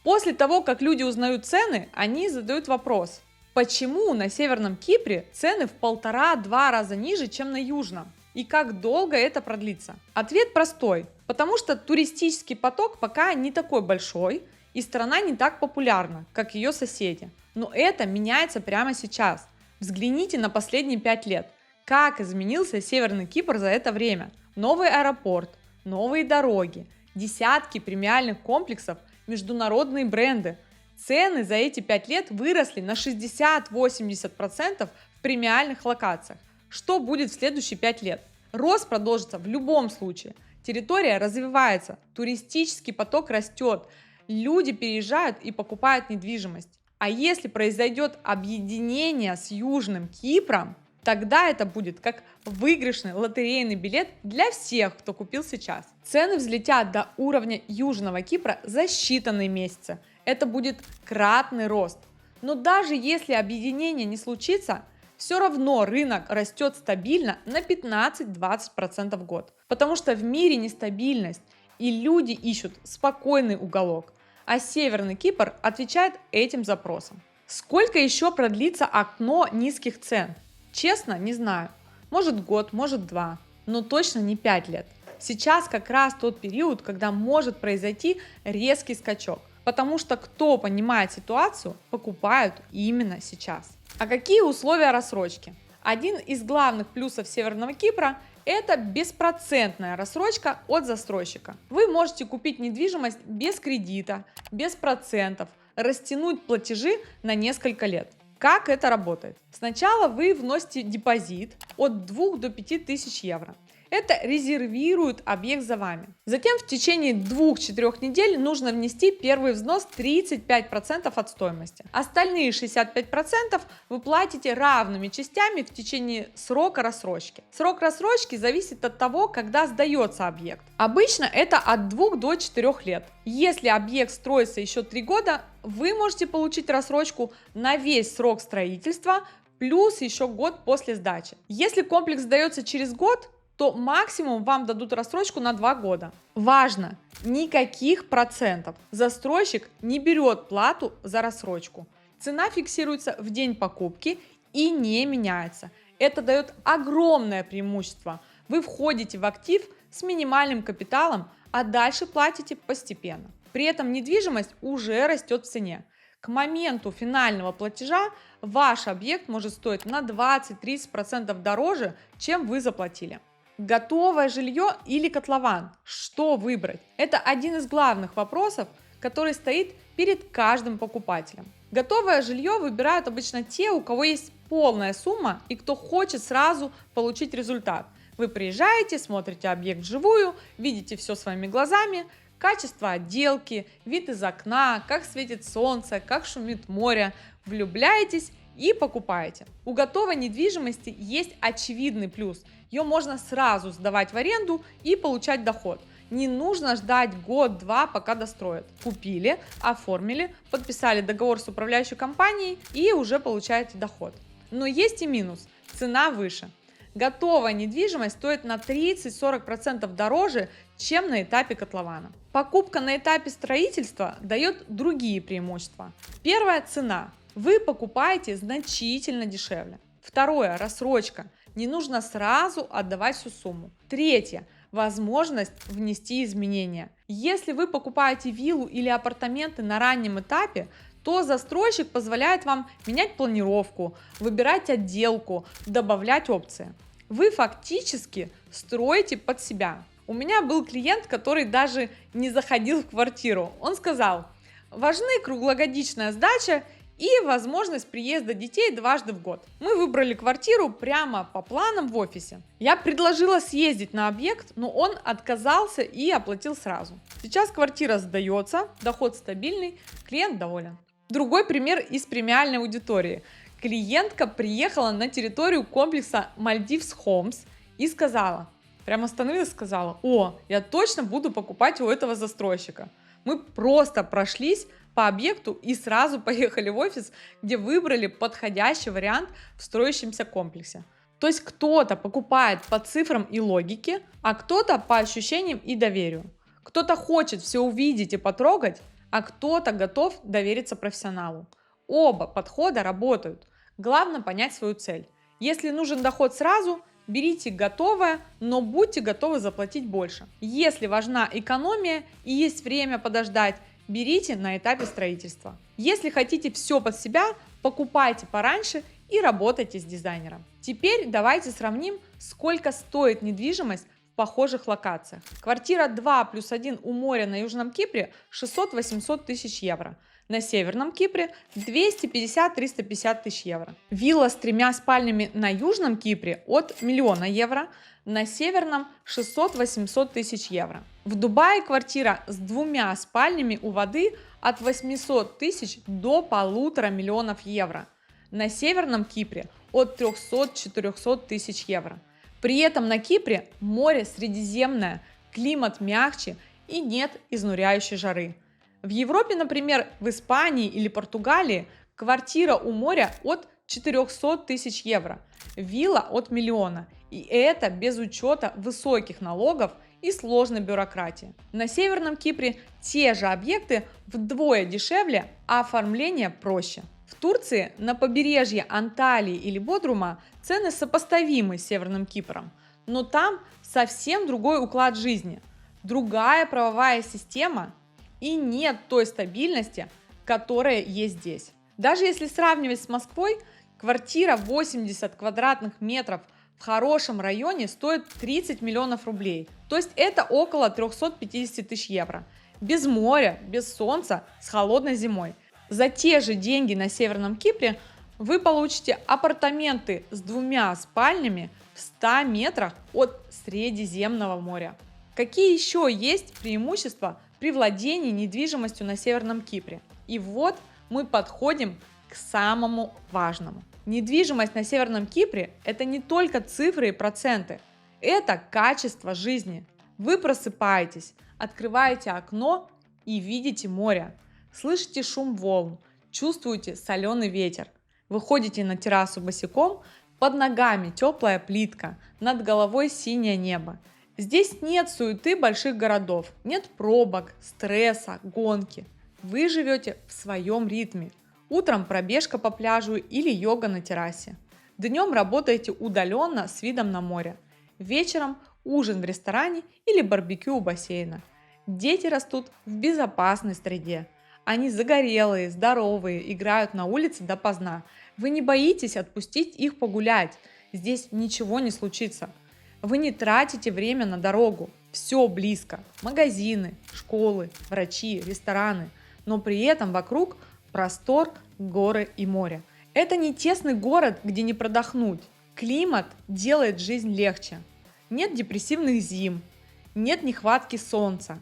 После того, как люди узнают цены, они задают вопрос: почему на Северном Кипре цены в 1,5-2 раза ниже, чем на Южном? И как долго это продлится? Ответ простой: потому что туристический поток пока не такой большой, и страна не так популярна, как ее соседи. Но это меняется прямо сейчас. Взгляните на последние 5 лет. Как изменился Северный Кипр за это время? Новый аэропорт, новые дороги, десятки премиальных комплексов, международные бренды. Цены за эти 5 лет выросли на 60-80% в премиальных локациях. Что будет в следующие 5 лет? Рост продолжится в любом случае. Территория развивается, туристический поток растет, люди переезжают и покупают недвижимость. А если произойдет объединение с Южным Кипром, тогда это будет как выигрышный лотерейный билет для всех, кто купил сейчас. Цены взлетят до уровня Южного Кипра за считанные месяцы. Это будет кратный рост. Но даже если объединение не случится, все равно рынок растет стабильно на 15-20% в год. Потому что в мире нестабильность, и люди ищут спокойный уголок, а Северный Кипр отвечает этим запросам. Сколько еще продлится окно низких цен? Честно, не знаю. Может год, может два, но точно не 5 лет. Сейчас как раз тот период, когда может произойти резкий скачок, потому что кто понимает ситуацию, покупают именно сейчас. А какие условия рассрочки? Один из главных плюсов Северного Кипра – это беспроцентная рассрочка от застройщика. Вы можете купить недвижимость без кредита, без процентов, растянуть платежи на несколько лет. Как это работает? Сначала вы вносите депозит от 2 до 5 тысяч евро. Это резервирует объект за вами. Затем в течение 2-4 недель нужно внести первый взнос 35% от стоимости. Остальные 65% вы платите равными частями в течение срока рассрочки. Срок рассрочки зависит от того, когда сдается объект. Обычно это от 2 до 4 лет. Если объект строится еще 3 года, вы можете получить рассрочку на весь срок строительства плюс еще год после сдачи. Если комплекс сдается через год, то максимум вам дадут рассрочку на 2 года. Важно, никаких процентов. Застройщик не берет плату за рассрочку. Цена фиксируется в день покупки и не меняется. Это дает огромное преимущество. Вы входите в актив с минимальным капиталом, а дальше платите постепенно. При этом недвижимость уже растет в цене. К моменту финального платежа ваш объект может стоить на 20-30% дороже, чем вы заплатили. Готовое жилье или котлован? Что выбрать? Это один из главных вопросов, который стоит перед каждым покупателем. Готовое жилье выбирают обычно те, у кого есть полная сумма и кто хочет сразу получить результат. Вы приезжаете, смотрите объект вживую, видите все своими глазами, качество отделки, вид из окна, как светит солнце, как шумит море, влюбляетесь и покупаете. У готовой недвижимости есть очевидный плюс. Ее можно сразу сдавать в аренду и получать доход. Не нужно ждать год-два, пока достроят. Купили, оформили, подписали договор с управляющей компанией и уже получаете доход. Но есть и минус. Цена выше. Готовая недвижимость стоит на 30-40% дороже, чем на этапе котлована. Покупка на этапе строительства дает другие преимущества. Первое – цена. Вы покупаете значительно дешевле. Второе – рассрочка. Не нужно сразу отдавать всю сумму. Третье – возможность внести изменения. Если вы покупаете виллу или апартаменты на раннем этапе, то застройщик позволяет вам менять планировку, выбирать отделку, добавлять опции. Вы фактически строите под себя. У меня был клиент, который даже не заходил в квартиру. Он сказал: важны круглогодичная сдача и возможность приезда детей дважды в год. Мы выбрали квартиру прямо по планам в офисе. Я предложила съездить на объект, но он отказался и оплатил сразу. Сейчас квартира сдается, доход стабильный, клиент доволен. Другой пример из премиальной аудитории. Клиентка приехала на территорию комплекса Maldives Homes и сказала, прямо остановилась и сказала: о, я точно буду покупать у этого застройщика. Мы просто прошлись по объекту и сразу поехали в офис, где выбрали подходящий вариант в строящемся комплексе. То есть кто-то покупает по цифрам и логике, а кто-то по ощущениям и доверию. Кто-то хочет все увидеть и потрогать, а кто-то готов довериться профессионалу. Оба подхода работают. Главное понять свою цель. Если нужен доход сразу, берите готовое, но будьте готовы заплатить больше. Если важна экономия и есть время подождать, берите на этапе строительства. Если хотите все под себя, покупайте пораньше и работайте с дизайнером. Теперь давайте сравним, сколько стоит недвижимость в похожих локациях. Квартира 2+1 у моря на Южном Кипре 600-800 тысяч евро. На Северном Кипре 250-350 тысяч евро. Вилла с 3 спальнями на Южном Кипре от 1 000 000 евро, на Северном 600-800 тысяч евро. В Дубае квартира с 2 спальнями у воды от 800 тысяч до 1,5 миллиона евро. На Северном Кипре от 300-400 тысяч евро. При этом на Кипре море Средиземное, климат мягче и нет изнуряющей жары. В Европе, например, в Испании или Португалии квартира у моря от 400 тысяч евро, вилла от 1 000 000. И это без учета высоких налогов и сложной бюрократии. На Северном Кипре те же объекты вдвое дешевле, а оформление проще. В Турции на побережье Анталии или Бодрума цены сопоставимы с Северным Кипром, но там совсем другой уклад жизни, другая правовая система и нет той стабильности, которая есть здесь. Даже если сравнивать с Москвой, квартира 80 квадратных метров в хорошем районе стоит 30 миллионов рублей, то есть это около 350 тысяч евро. Без моря, без солнца, с холодной зимой. За те же деньги на Северном Кипре вы получите апартаменты с 2 спальнями в 100 метрах от Средиземного моря. Какие еще есть преимущества при владении недвижимостью на Северном Кипре? И вот мы подходим к самому важному. Недвижимость на Северном Кипре – это не только цифры и проценты, это качество жизни. Вы просыпаетесь, открываете окно и видите море, слышите шум волн, чувствуете соленый ветер, выходите на террасу босиком, под ногами теплая плитка, над головой синее небо. Здесь нет суеты больших городов, нет пробок, стресса, гонки. Вы живете в своем ритме. Утром пробежка по пляжу или йога на террасе. Днем работаете удаленно с видом на море. Вечером ужин в ресторане или барбекю у бассейна. Дети растут в безопасной среде. Они загорелые, здоровые, играют на улице допоздна. Вы не боитесь отпустить их погулять. Здесь ничего не случится. Вы не тратите время на дорогу. Все близко. Магазины, школы, врачи, рестораны. Но при этом вокруг простор, горы и море. Это не тесный город, где не продохнуть. Климат делает жизнь легче. Нет депрессивных зим, нет нехватки солнца.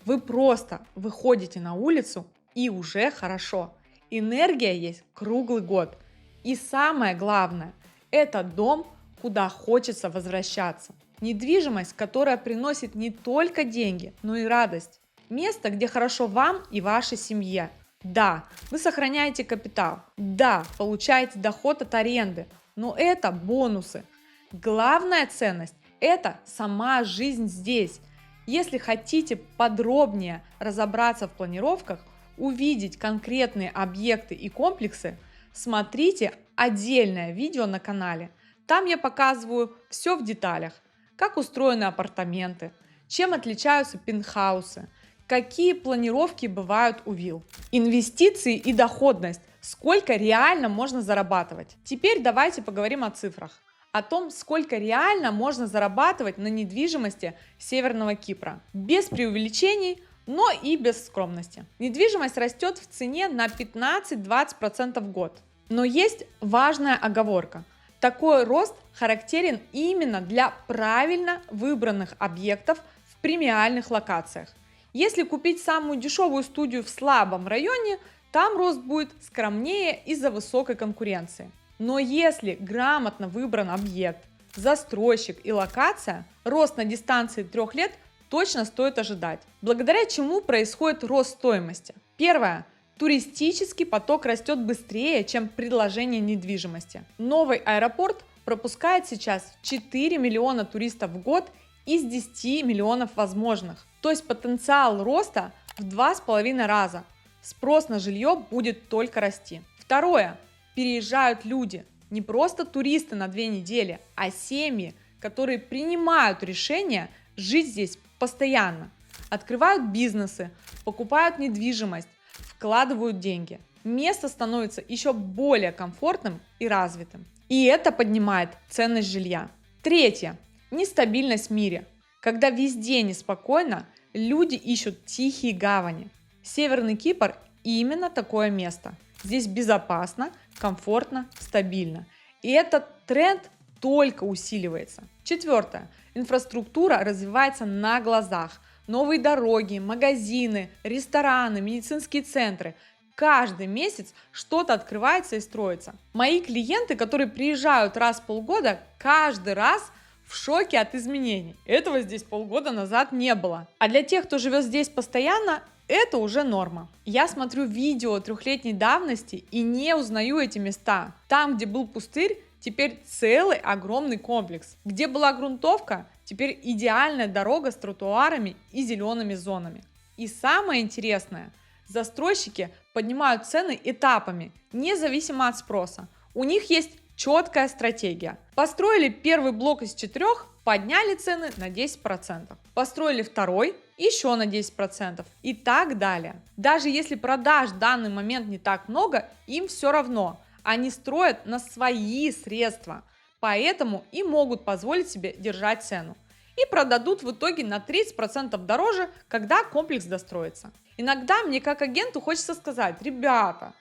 Вы просто выходите на улицу и уже хорошо. Энергия есть круглый год. И самое главное, это дом, куда хочется возвращаться. Недвижимость, которая приносит не только деньги, но и радость. Место, где хорошо вам и вашей семье. Да, вы сохраняете капитал. Да, получаете доход от аренды. Но это бонусы. Главная ценность – это сама жизнь здесь. Если хотите подробнее разобраться в планировках, увидеть конкретные объекты и комплексы, смотрите отдельное видео на канале. Там я показываю все в деталях. Как устроены апартаменты, чем отличаются пентхаусы, какие планировки бывают у вилл, инвестиции и доходность, сколько реально можно зарабатывать. Теперь давайте поговорим о цифрах, о том, сколько реально можно зарабатывать на недвижимости Северного Кипра. Без преувеличений, но и без скромности. Недвижимость растет в цене на 15-20% в год. Но есть важная оговорка. Такой рост характерен именно для правильно выбранных объектов в премиальных локациях. Если купить самую дешевую студию в слабом районе, там рост будет скромнее из-за высокой конкуренции. Но если грамотно выбран объект, застройщик и локация, рост на дистанции 3 лет точно стоит ожидать. Благодаря чему происходит рост стоимости? Первое. Туристический поток растет быстрее, чем предложение недвижимости. Новый аэропорт пропускает сейчас 4 миллиона туристов в год из 10 миллионов возможных. То есть потенциал роста в 2,5 раза. Спрос на жилье будет только расти. Второе. Переезжают люди. Не просто туристы на 2 недели, а семьи, которые принимают решение жить здесь постоянно. Открывают бизнесы, покупают недвижимость, вкладывают деньги. Место становится еще более комфортным и развитым. И это поднимает ценность жилья. Третье. Нестабильность в мире. Когда везде неспокойно, люди ищут тихие гавани. Северный Кипр именно такое место. Здесь безопасно, комфортно, стабильно. И этот тренд только усиливается. Четвертое. Инфраструктура развивается на глазах. Новые дороги, магазины, рестораны, медицинские центры. Каждый месяц что-то открывается и строится. Мои клиенты, которые приезжают раз в полгода, каждый раз в шоке от изменений. Этого здесь полгода назад не было. А для тех, кто живет здесь постоянно, это уже норма. Я смотрю видео 3-летней давности и не узнаю эти места. Там, где был пустырь, теперь целый огромный комплекс. Где была грунтовка, Теперь идеальная дорога с тротуарами и зелеными зонами. И самое интересное, застройщики поднимают цены этапами, независимо от спроса. У них есть четкая стратегия. Построили первый блок из 4, подняли цены на 10%. Построили второй, еще на 10% и так далее. Даже если продаж в данный момент не так много, им все равно. Они строят на свои средства, поэтому и могут позволить себе держать цену. И продадут в итоге на 30% дороже, когда комплекс достроится. Иногда мне как агенту хочется сказать: ребята,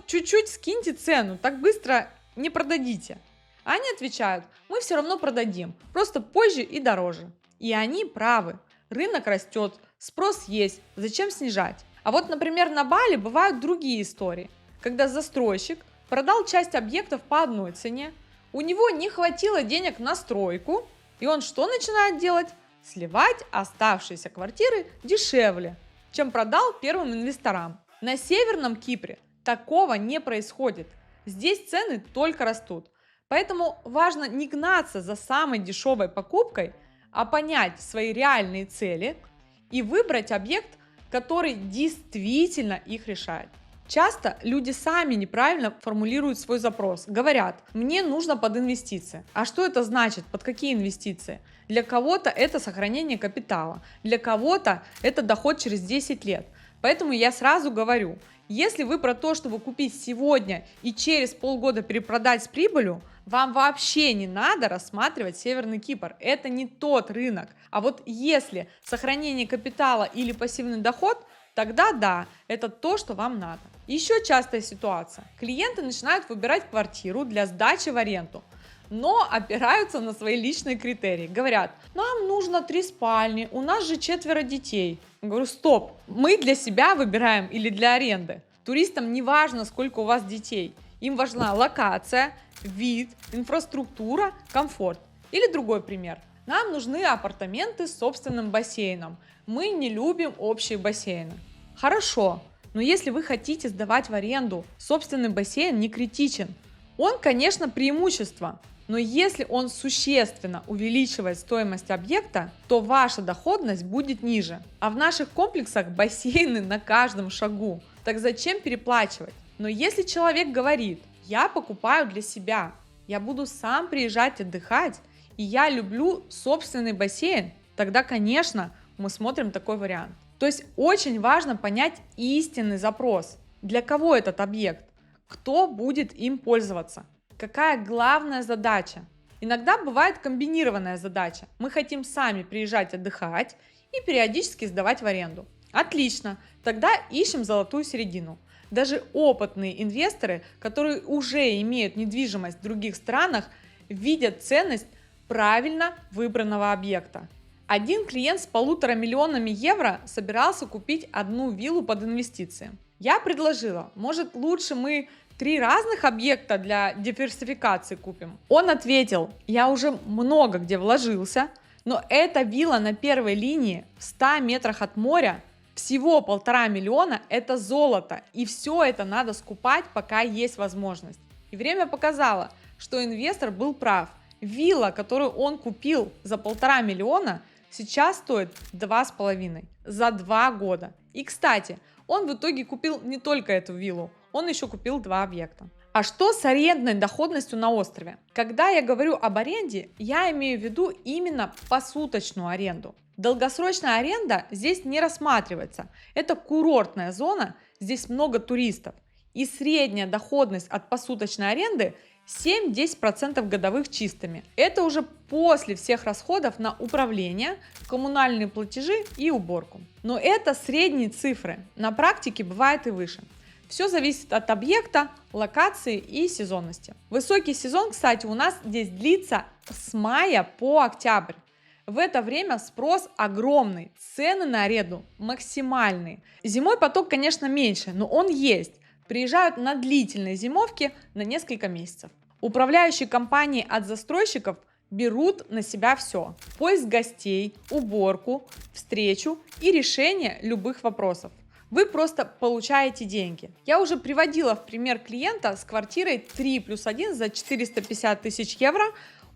чуть-чуть скиньте цену, так быстро не продадите. Они отвечают: мы все равно продадим, просто позже и дороже. И они правы. Рынок растет, спрос есть, зачем снижать? А вот, например, на Бали бывают другие истории, когда застройщик продал часть объектов по одной цене, у него не хватило денег на стройку, и он что начинает делать? Сливать оставшиеся квартиры дешевле, чем продал первым инвесторам. На Северном Кипре такого не происходит. Здесь цены только растут. Поэтому важно не гнаться за самой дешевой покупкой, а понять свои реальные цели и выбрать объект, который действительно их решает. Часто люди сами неправильно формулируют свой запрос. Говорят: мне нужно под инвестиции. А что это значит? Под какие инвестиции? Для кого-то это сохранение капитала, для кого-то это доход через 10 лет. Поэтому я сразу говорю, если вы про то, чтобы купить сегодня и через полгода перепродать с прибылью, вам вообще не надо рассматривать Северный Кипр. Это не тот рынок. А вот если сохранение капитала или пассивный доход, тогда да, это то, что вам надо. Еще частая ситуация. Клиенты начинают выбирать квартиру для сдачи в аренду, но опираются на свои личные критерии. Говорят: нам нужно 3 спальни, у нас же 4 детей. Я говорю: стоп, мы для себя выбираем или для аренды? Туристам не важно, сколько у вас детей. Им важна локация, вид, инфраструктура, комфорт. Или другой пример. Нам нужны апартаменты с собственным бассейном. Мы не любим общие бассейны. Хорошо, но если вы хотите сдавать в аренду, собственный бассейн не критичен. Он, конечно, преимущество, но если он существенно увеличивает стоимость объекта, то ваша доходность будет ниже. А в наших комплексах бассейны на каждом шагу. Так зачем переплачивать? Но если человек говорит: я покупаю для себя, я буду сам приезжать отдыхать, и я люблю собственный бассейн, тогда, конечно, мы смотрим такой вариант. То есть очень важно понять истинный запрос. Для кого этот объект? Кто будет им пользоваться? Какая главная задача? Иногда бывает комбинированная задача. Мы хотим сами приезжать отдыхать и периодически сдавать в аренду. Отлично, тогда ищем золотую середину. Даже опытные инвесторы, которые уже имеют недвижимость в других странах, видят ценность правильно выбранного объекта. Один клиент с 1,5 миллионами евро собирался купить одну виллу под инвестиции. Я предложила: может, лучше мы 3 разных объекта для диверсификации купим? Он ответил: я уже много где вложился, но эта вилла на первой линии в 100 метрах от моря, всего 1,5 миллиона, это золото, и все это надо скупать, пока есть возможность. И время показало, что инвестор был прав. Вилла, которую он купил за 1,5 миллиона, сейчас стоит 2,5 за 2 года. И, кстати, он в итоге купил не только эту виллу, он еще купил 2 объекта. А что с арендной доходностью на острове? Когда я говорю об аренде, я имею в виду именно посуточную аренду. Долгосрочная аренда здесь не рассматривается. Это курортная зона, здесь много туристов. И средняя доходность от посуточной аренды 7-10% годовых чистыми. Это уже после всех расходов на управление, коммунальные платежи и уборку. Но это средние цифры. На практике бывает и выше. Все зависит от объекта, локации и сезонности. Высокий сезон, кстати, у нас здесь длится с мая по октябрь. В это время спрос огромный, цены на аренду максимальные. Зимой поток, конечно, меньше, но он есть. Приезжают на длительные зимовки на несколько месяцев. Управляющие компании от застройщиков берут на себя все. Поиск гостей, уборку, встречу и решение любых вопросов. Вы просто получаете деньги. Я уже приводила в пример клиента с квартирой 3+1 за 450 тысяч евро.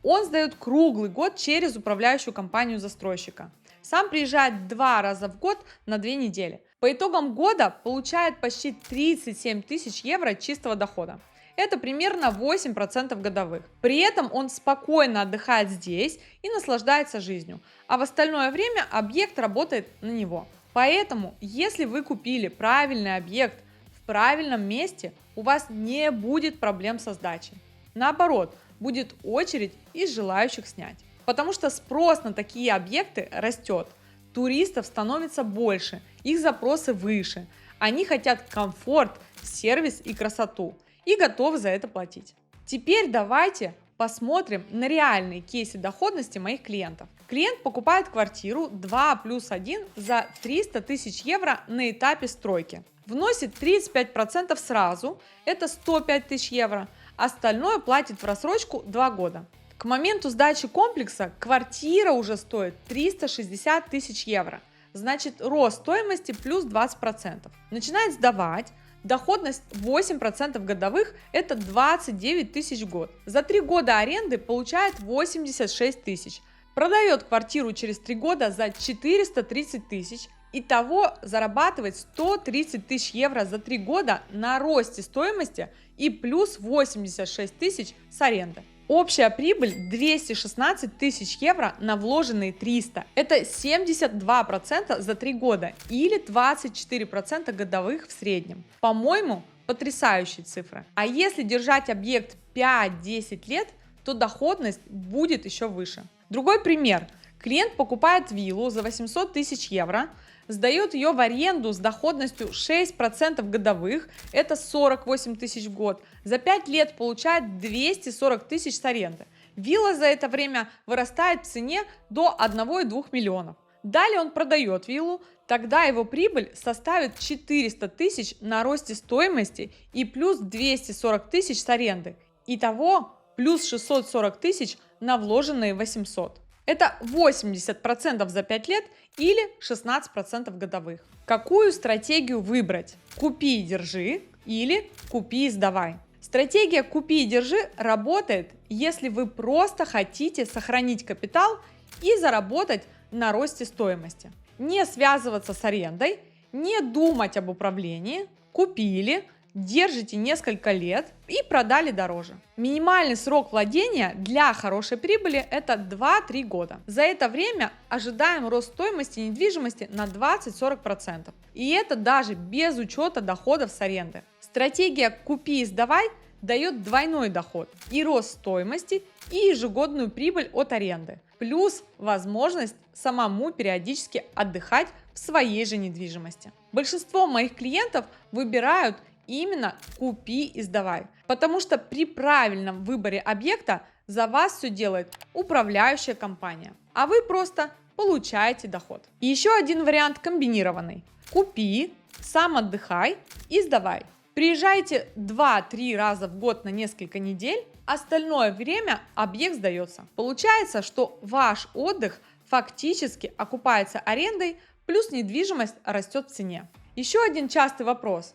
Он сдает круглый год через управляющую компанию застройщика. Сам приезжает 2 раза в год на 2 недели. По итогам года получает почти 37 тысяч евро чистого дохода. Это примерно 8% годовых. При этом он спокойно отдыхает здесь и наслаждается жизнью, а в остальное время объект работает на него. Поэтому, если вы купили правильный объект в правильном месте, у вас не будет проблем со сдачей. Наоборот, будет очередь из желающих снять. Потому что спрос на такие объекты растет. Туристов становится больше, их запросы выше. Они хотят комфорт, сервис и красоту и готовы за это платить. Теперь давайте посмотрим на реальные кейсы доходности моих клиентов. Клиент покупает квартиру 2+1 за 300 тысяч евро на этапе стройки. Вносит 35% сразу, это 105 тысяч евро, остальное платит в рассрочку 2 года. К моменту сдачи комплекса квартира уже стоит 360 тысяч евро, значит рост стоимости плюс 20%. Начинает сдавать, доходность 8% годовых, это 29 тысяч в год. За 3 года аренды получает 86 тысяч. Продает квартиру через 3 года за 430 тысяч. Итого зарабатывает 130 тысяч евро за 3 года на росте стоимости и плюс 86 тысяч с аренды. Общая прибыль 216 тысяч евро на вложенные 300. Это 72% за 3 года или 24% годовых в среднем. По-моему, потрясающие цифры. А если держать объект 5-10 лет, то доходность будет еще выше. Другой пример. Клиент покупает виллу за 800 тысяч евро, сдает ее в аренду с доходностью 6% годовых, это 48 тысяч в год. За 5 лет получает 240 тысяч с аренды. Вилла за это время вырастает в цене до 1,2 миллионов. Далее он продает виллу, тогда его прибыль составит 400 тысяч на росте стоимости и плюс 240 тысяч с аренды. Итого плюс 640 тысяч на вложенные 800. Это 80% за 5 лет или 16% годовых. Какую стратегию выбрать? Купи и держи или купи и сдавай. Стратегия купи и держи работает, если вы просто хотите сохранить капитал и заработать на росте стоимости. Не связываться с арендой, не думать об управлении, купили, держите несколько лет и продали дороже. Минимальный срок владения для хорошей прибыли это 2-3 года. За это время ожидаем рост стоимости недвижимости на 20-40%. И это даже без учета доходов с аренды. Стратегия купи и сдавай дает двойной доход и рост стоимости, и ежегодную прибыль от аренды. Плюс возможность самому периодически отдыхать в своей же недвижимости. Большинство моих клиентов выбирают именно купи и сдавай, потому что при правильном выборе объекта за вас все делает управляющая компания, а вы просто получаете доход. И еще один вариант комбинированный. Купи, сам отдыхай и сдавай. Приезжайте 2-3 раза в год на несколько недель, остальное время объект сдается. Получается, что ваш отдых фактически окупается арендой, плюс недвижимость растет в цене. Еще один частый вопрос.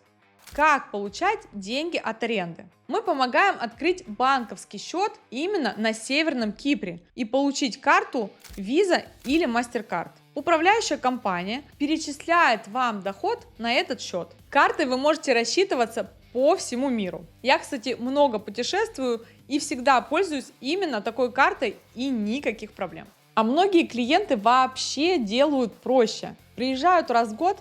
Как получать деньги от аренды? Мы помогаем открыть банковский счет именно на Северном Кипре и получить карту Visa или MasterCard. Управляющая компания перечисляет вам доход на этот счет. Картой вы можете рассчитываться по всему миру. Я, кстати, много путешествую и всегда пользуюсь именно такой картой и никаких проблем. А многие клиенты вообще делают проще. Приезжают раз в год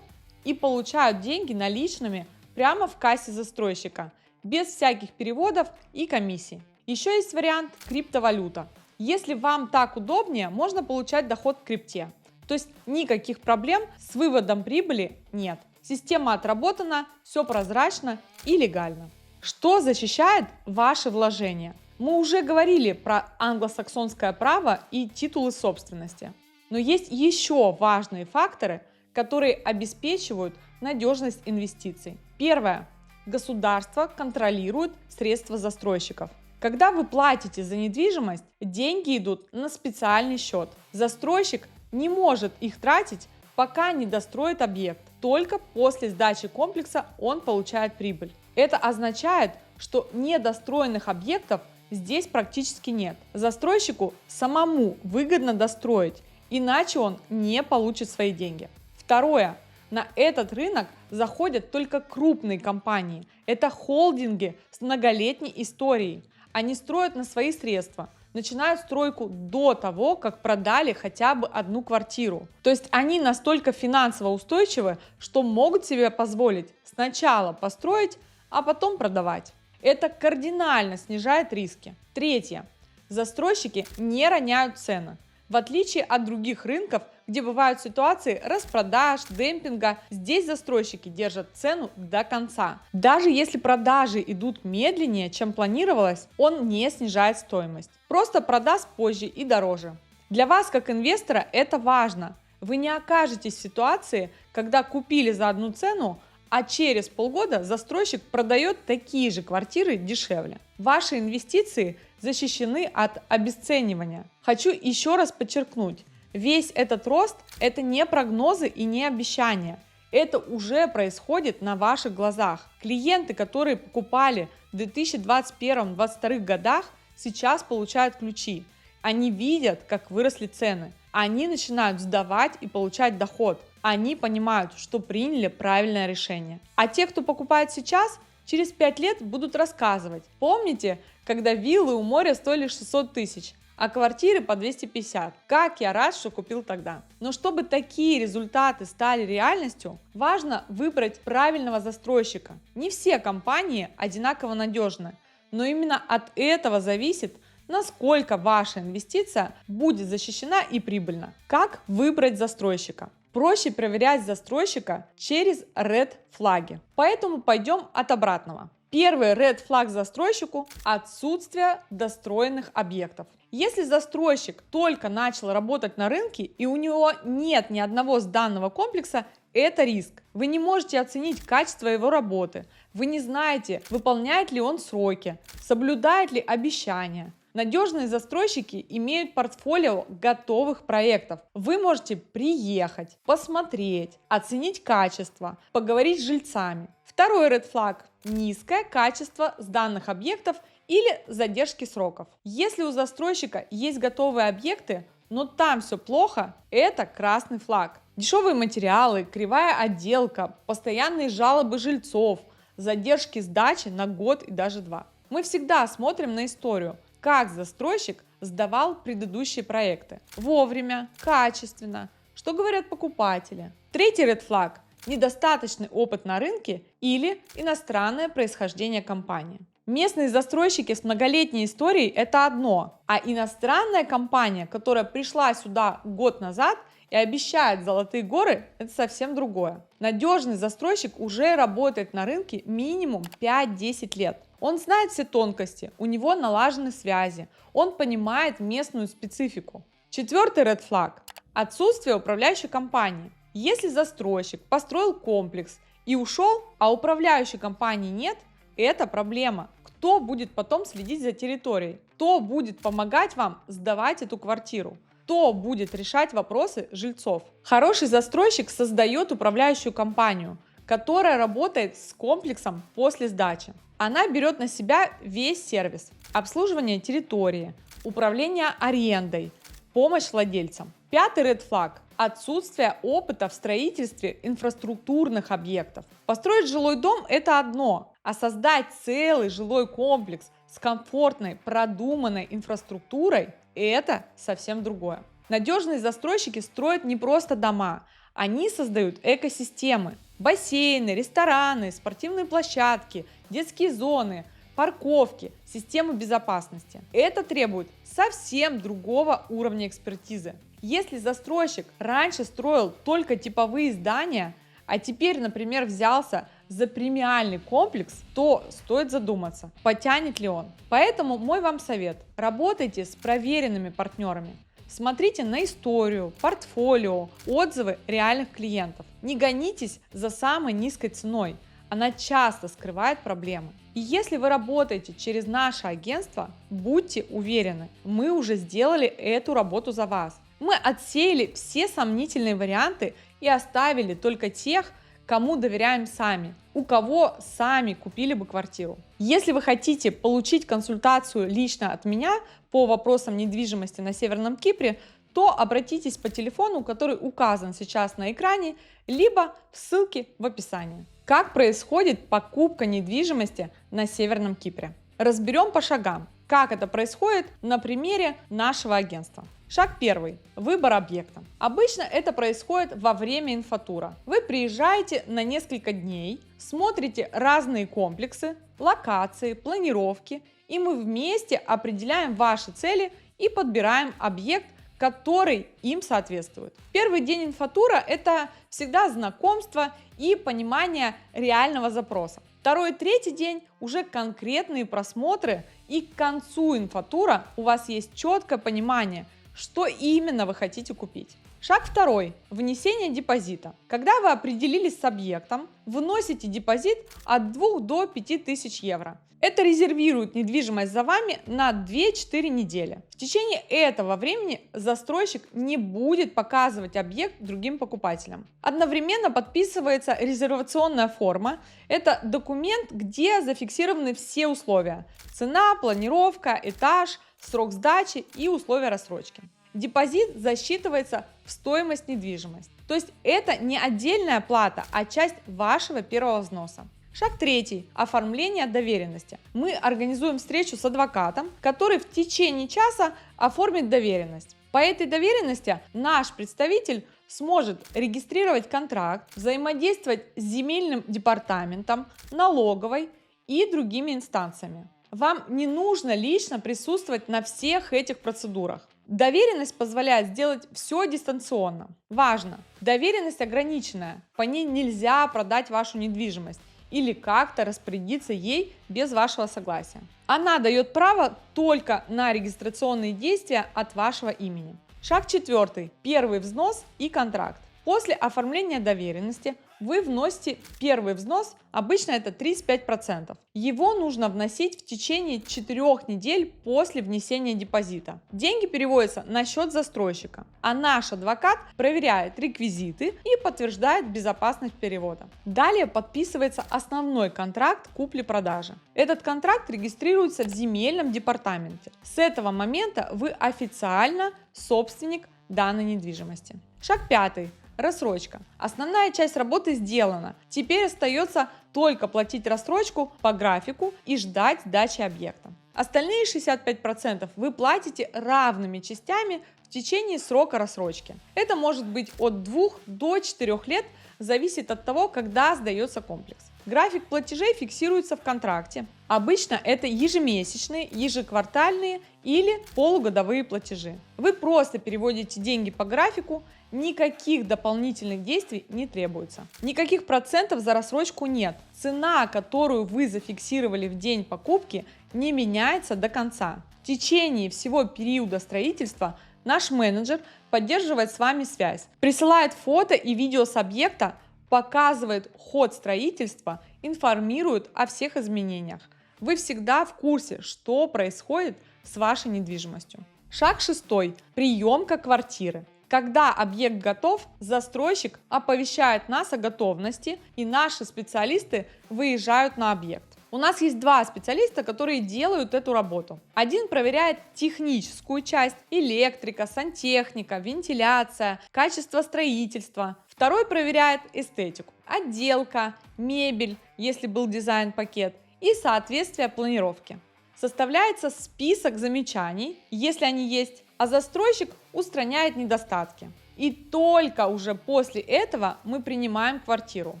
и получают деньги наличными прямо в кассе застройщика, без всяких переводов и комиссий. Еще есть вариант криптовалюта. Если вам так удобнее, можно получать доход в крипте. То есть никаких проблем с выводом прибыли нет. Система отработана, все прозрачно и легально. Что защищает ваши вложения? Мы уже говорили про англосаксонское право и титулы собственности. Но есть еще важные факторы, которые обеспечивают надежность инвестиций. Первое. Государство контролирует средства застройщиков. Когда вы платите за недвижимость, деньги идут на специальный счет. Застройщик не может их тратить, пока не достроит объект. Только после сдачи комплекса он получает прибыль. Это означает, что недостроенных объектов здесь практически нет. Застройщику самому выгодно достроить, иначе он не получит свои деньги. Второе. На этот рынок заходят только крупные компании. Это холдинги с многолетней историей. Они строят на свои средства, начинают стройку до того, как продали хотя бы одну квартиру. То есть они настолько финансово устойчивы, что могут себе позволить сначала построить, а потом продавать. Это кардинально снижает риски. Третье. Застройщики не роняют цены. В отличие от других рынков, где бывают ситуации распродаж, демпинга, здесь застройщики держат цену до конца. Даже если продажи идут медленнее, чем планировалось, он не снижает стоимость. Просто продаст позже и дороже. Для вас, как инвестора, это важно. Вы не окажетесь в ситуации, когда купили за одну цену, а через полгода застройщик продает такие же квартиры дешевле. Ваши инвестиции защищены от обесценивания. Хочу еще раз подчеркнуть, весь этот рост – это не прогнозы и не обещания. Это уже происходит на ваших глазах. Клиенты, которые покупали в 2021-2022 годах, сейчас получают ключи. Они видят, как выросли цены. Они начинают сдавать и получать доход. Они понимают, что приняли правильное решение. А те, кто покупает сейчас, через 5 лет будут рассказывать. Помните, когда виллы у моря стоили 600 тысяч, а квартиры по 250? Как я рад, что купил тогда. Но чтобы такие результаты стали реальностью, важно выбрать правильного застройщика. Не все компании одинаково надежны, но именно от этого зависит, насколько ваша инвестиция будет защищена и прибыльна. Как выбрать застройщика? Проще проверять застройщика через red флаги. Поэтому пойдем от обратного. Первый red флаг застройщику – отсутствие достроенных объектов. Если застройщик только начал работать на рынке и у него нет ни одного сданного комплекса, это риск. Вы не можете оценить качество его работы. Вы не знаете, выполняет ли он сроки, соблюдает ли обещания. Надежные застройщики имеют портфолио готовых проектов. Вы можете приехать, посмотреть, оценить качество, поговорить с жильцами. Второй red флаг – низкое качество сданных объектов или задержки сроков. Если у застройщика есть готовые объекты, но там все плохо, это красный флаг. Дешевые материалы, кривая отделка, постоянные жалобы жильцов, задержки сдачи на год и даже 2. Мы всегда смотрим на историю, как застройщик сдавал предыдущие проекты. Вовремя, качественно. Что говорят покупатели? Третий red флаг – недостаточный опыт на рынке или иностранное происхождение компании. Местные застройщики с многолетней историей – это одно, а иностранная компания, которая пришла сюда год назад и обещает золотые горы – это совсем другое. Надежный застройщик уже работает на рынке минимум 5-10 лет. Он знает все тонкости, у него налажены связи, он понимает местную специфику. Четвертый red флаг – отсутствие управляющей компании. Если застройщик построил комплекс и ушел, а управляющей компании нет, это проблема. Кто будет потом следить за территорией? Кто будет помогать вам сдавать эту квартиру? Кто будет решать вопросы жильцов? Хороший застройщик создает управляющую компанию, которая работает с комплексом после сдачи. Она берет на себя весь сервис: обслуживание территории, управление арендой, помощь владельцам. Пятый red флаг – отсутствие опыта в строительстве инфраструктурных объектов. Построить жилой дом – это одно, а создать целый жилой комплекс с комфортной, продуманной инфраструктурой – это совсем другое. Надежные застройщики строят не просто дома, они создают экосистемы. Бассейны, рестораны, спортивные площадки, детские зоны, парковки, системы безопасности. Это требует совсем другого уровня экспертизы. Если застройщик раньше строил только типовые здания, а теперь, например, взялся за премиальный комплекс, то стоит задуматься, потянет ли он. Поэтому мой вам совет: работайте с проверенными партнерами. Смотрите на историю, портфолио, отзывы реальных клиентов. Не гонитесь за самой низкой ценой, она часто скрывает проблемы. И если вы работаете через наше агентство, будьте уверены, мы уже сделали эту работу за вас. Мы отсеяли все сомнительные варианты и оставили только тех, кому доверяем сами, у кого сами купили бы квартиру. Если вы хотите получить консультацию лично от меня по вопросам недвижимости на Северном Кипре, то обратитесь по телефону, который указан сейчас на экране, либо в ссылке в описании. Как происходит покупка недвижимости на Северном Кипре? Разберем по шагам, как это происходит на примере нашего агентства. Шаг первый. Выбор объекта. Обычно это происходит во время инфотура. Вы приезжаете на несколько дней, смотрите разные комплексы, локации, планировки, и мы вместе определяем ваши цели и подбираем объект, который им соответствует. Первый день инфотура – это всегда знакомство и понимание реального запроса. Второй и третий день уже конкретные просмотры, и к концу инфотура у вас есть четкое понимание, что именно вы хотите купить. Шаг второй. Внесение депозита. Когда вы определились с объектом, вносите депозит от 2 до 5 тысяч евро. Это резервирует недвижимость за вами на 2-4 недели. В течение этого времени застройщик не будет показывать объект другим покупателям. Одновременно подписывается резервационная форма. Это документ, где зафиксированы все условия: цена, планировка, этаж, срок сдачи и условия рассрочки. Депозит засчитывается в стоимость недвижимости. То есть это не отдельная плата, а часть вашего первого взноса. Шаг третий. Оформление доверенности. Мы организуем встречу с адвокатом, который в течение часа оформит доверенность. По этой доверенности наш представитель сможет регистрировать контракт, взаимодействовать с земельным департаментом, налоговой и другими инстанциями. Вам не нужно лично присутствовать на всех этих процедурах. Доверенность позволяет сделать все дистанционно. Важно! Доверенность ограниченная, по ней нельзя продать вашу недвижимость или как-то распорядиться ей без вашего согласия. Она дает право только на регистрационные действия от вашего имени. Шаг четвертый. Первый взнос и контракт. После оформления доверенности вы вносите первый взнос, обычно это 35%. Его нужно вносить в течение 4 недель после внесения депозита. Деньги переводятся на счет застройщика, а наш адвокат проверяет реквизиты и подтверждает безопасность перевода. Далее подписывается основной контракт купли-продажи. Этот контракт регистрируется в земельном департаменте. С этого момента вы официально собственник данной недвижимости. Шаг пятый. Рассрочка. Основная часть работы сделана. Теперь остается только платить рассрочку по графику и ждать сдачи объекта. Остальные 65% вы платите равными частями в течение срока рассрочки. Это может быть от 2 до 4 лет, зависит от того, когда сдается комплекс. График платежей фиксируется в контракте. Обычно это ежемесячные, ежеквартальные или полугодовые платежи. Вы просто переводите деньги по графику, никаких дополнительных действий не требуется. Никаких процентов за рассрочку нет. Цена, которую вы зафиксировали в день покупки, не меняется до конца. В течение всего периода строительства наш менеджер поддерживает с вами связь, присылает фото и видео с объекта, показывает ход строительства, информирует о всех изменениях. Вы всегда в курсе, что происходит с вашей недвижимостью. Шаг шестой. Приемка квартиры. Когда объект готов, застройщик оповещает нас о готовности, и наши специалисты выезжают на объект. У нас есть 2 специалиста, которые делают эту работу. Один проверяет техническую часть: электрика, сантехника, вентиляция, качество строительства. Второй проверяет эстетику: отделка, мебель, если был дизайн-пакет, и соответствие планировки. Составляется список замечаний, если они есть, а застройщик устраняет недостатки. И только уже после этого мы принимаем квартиру.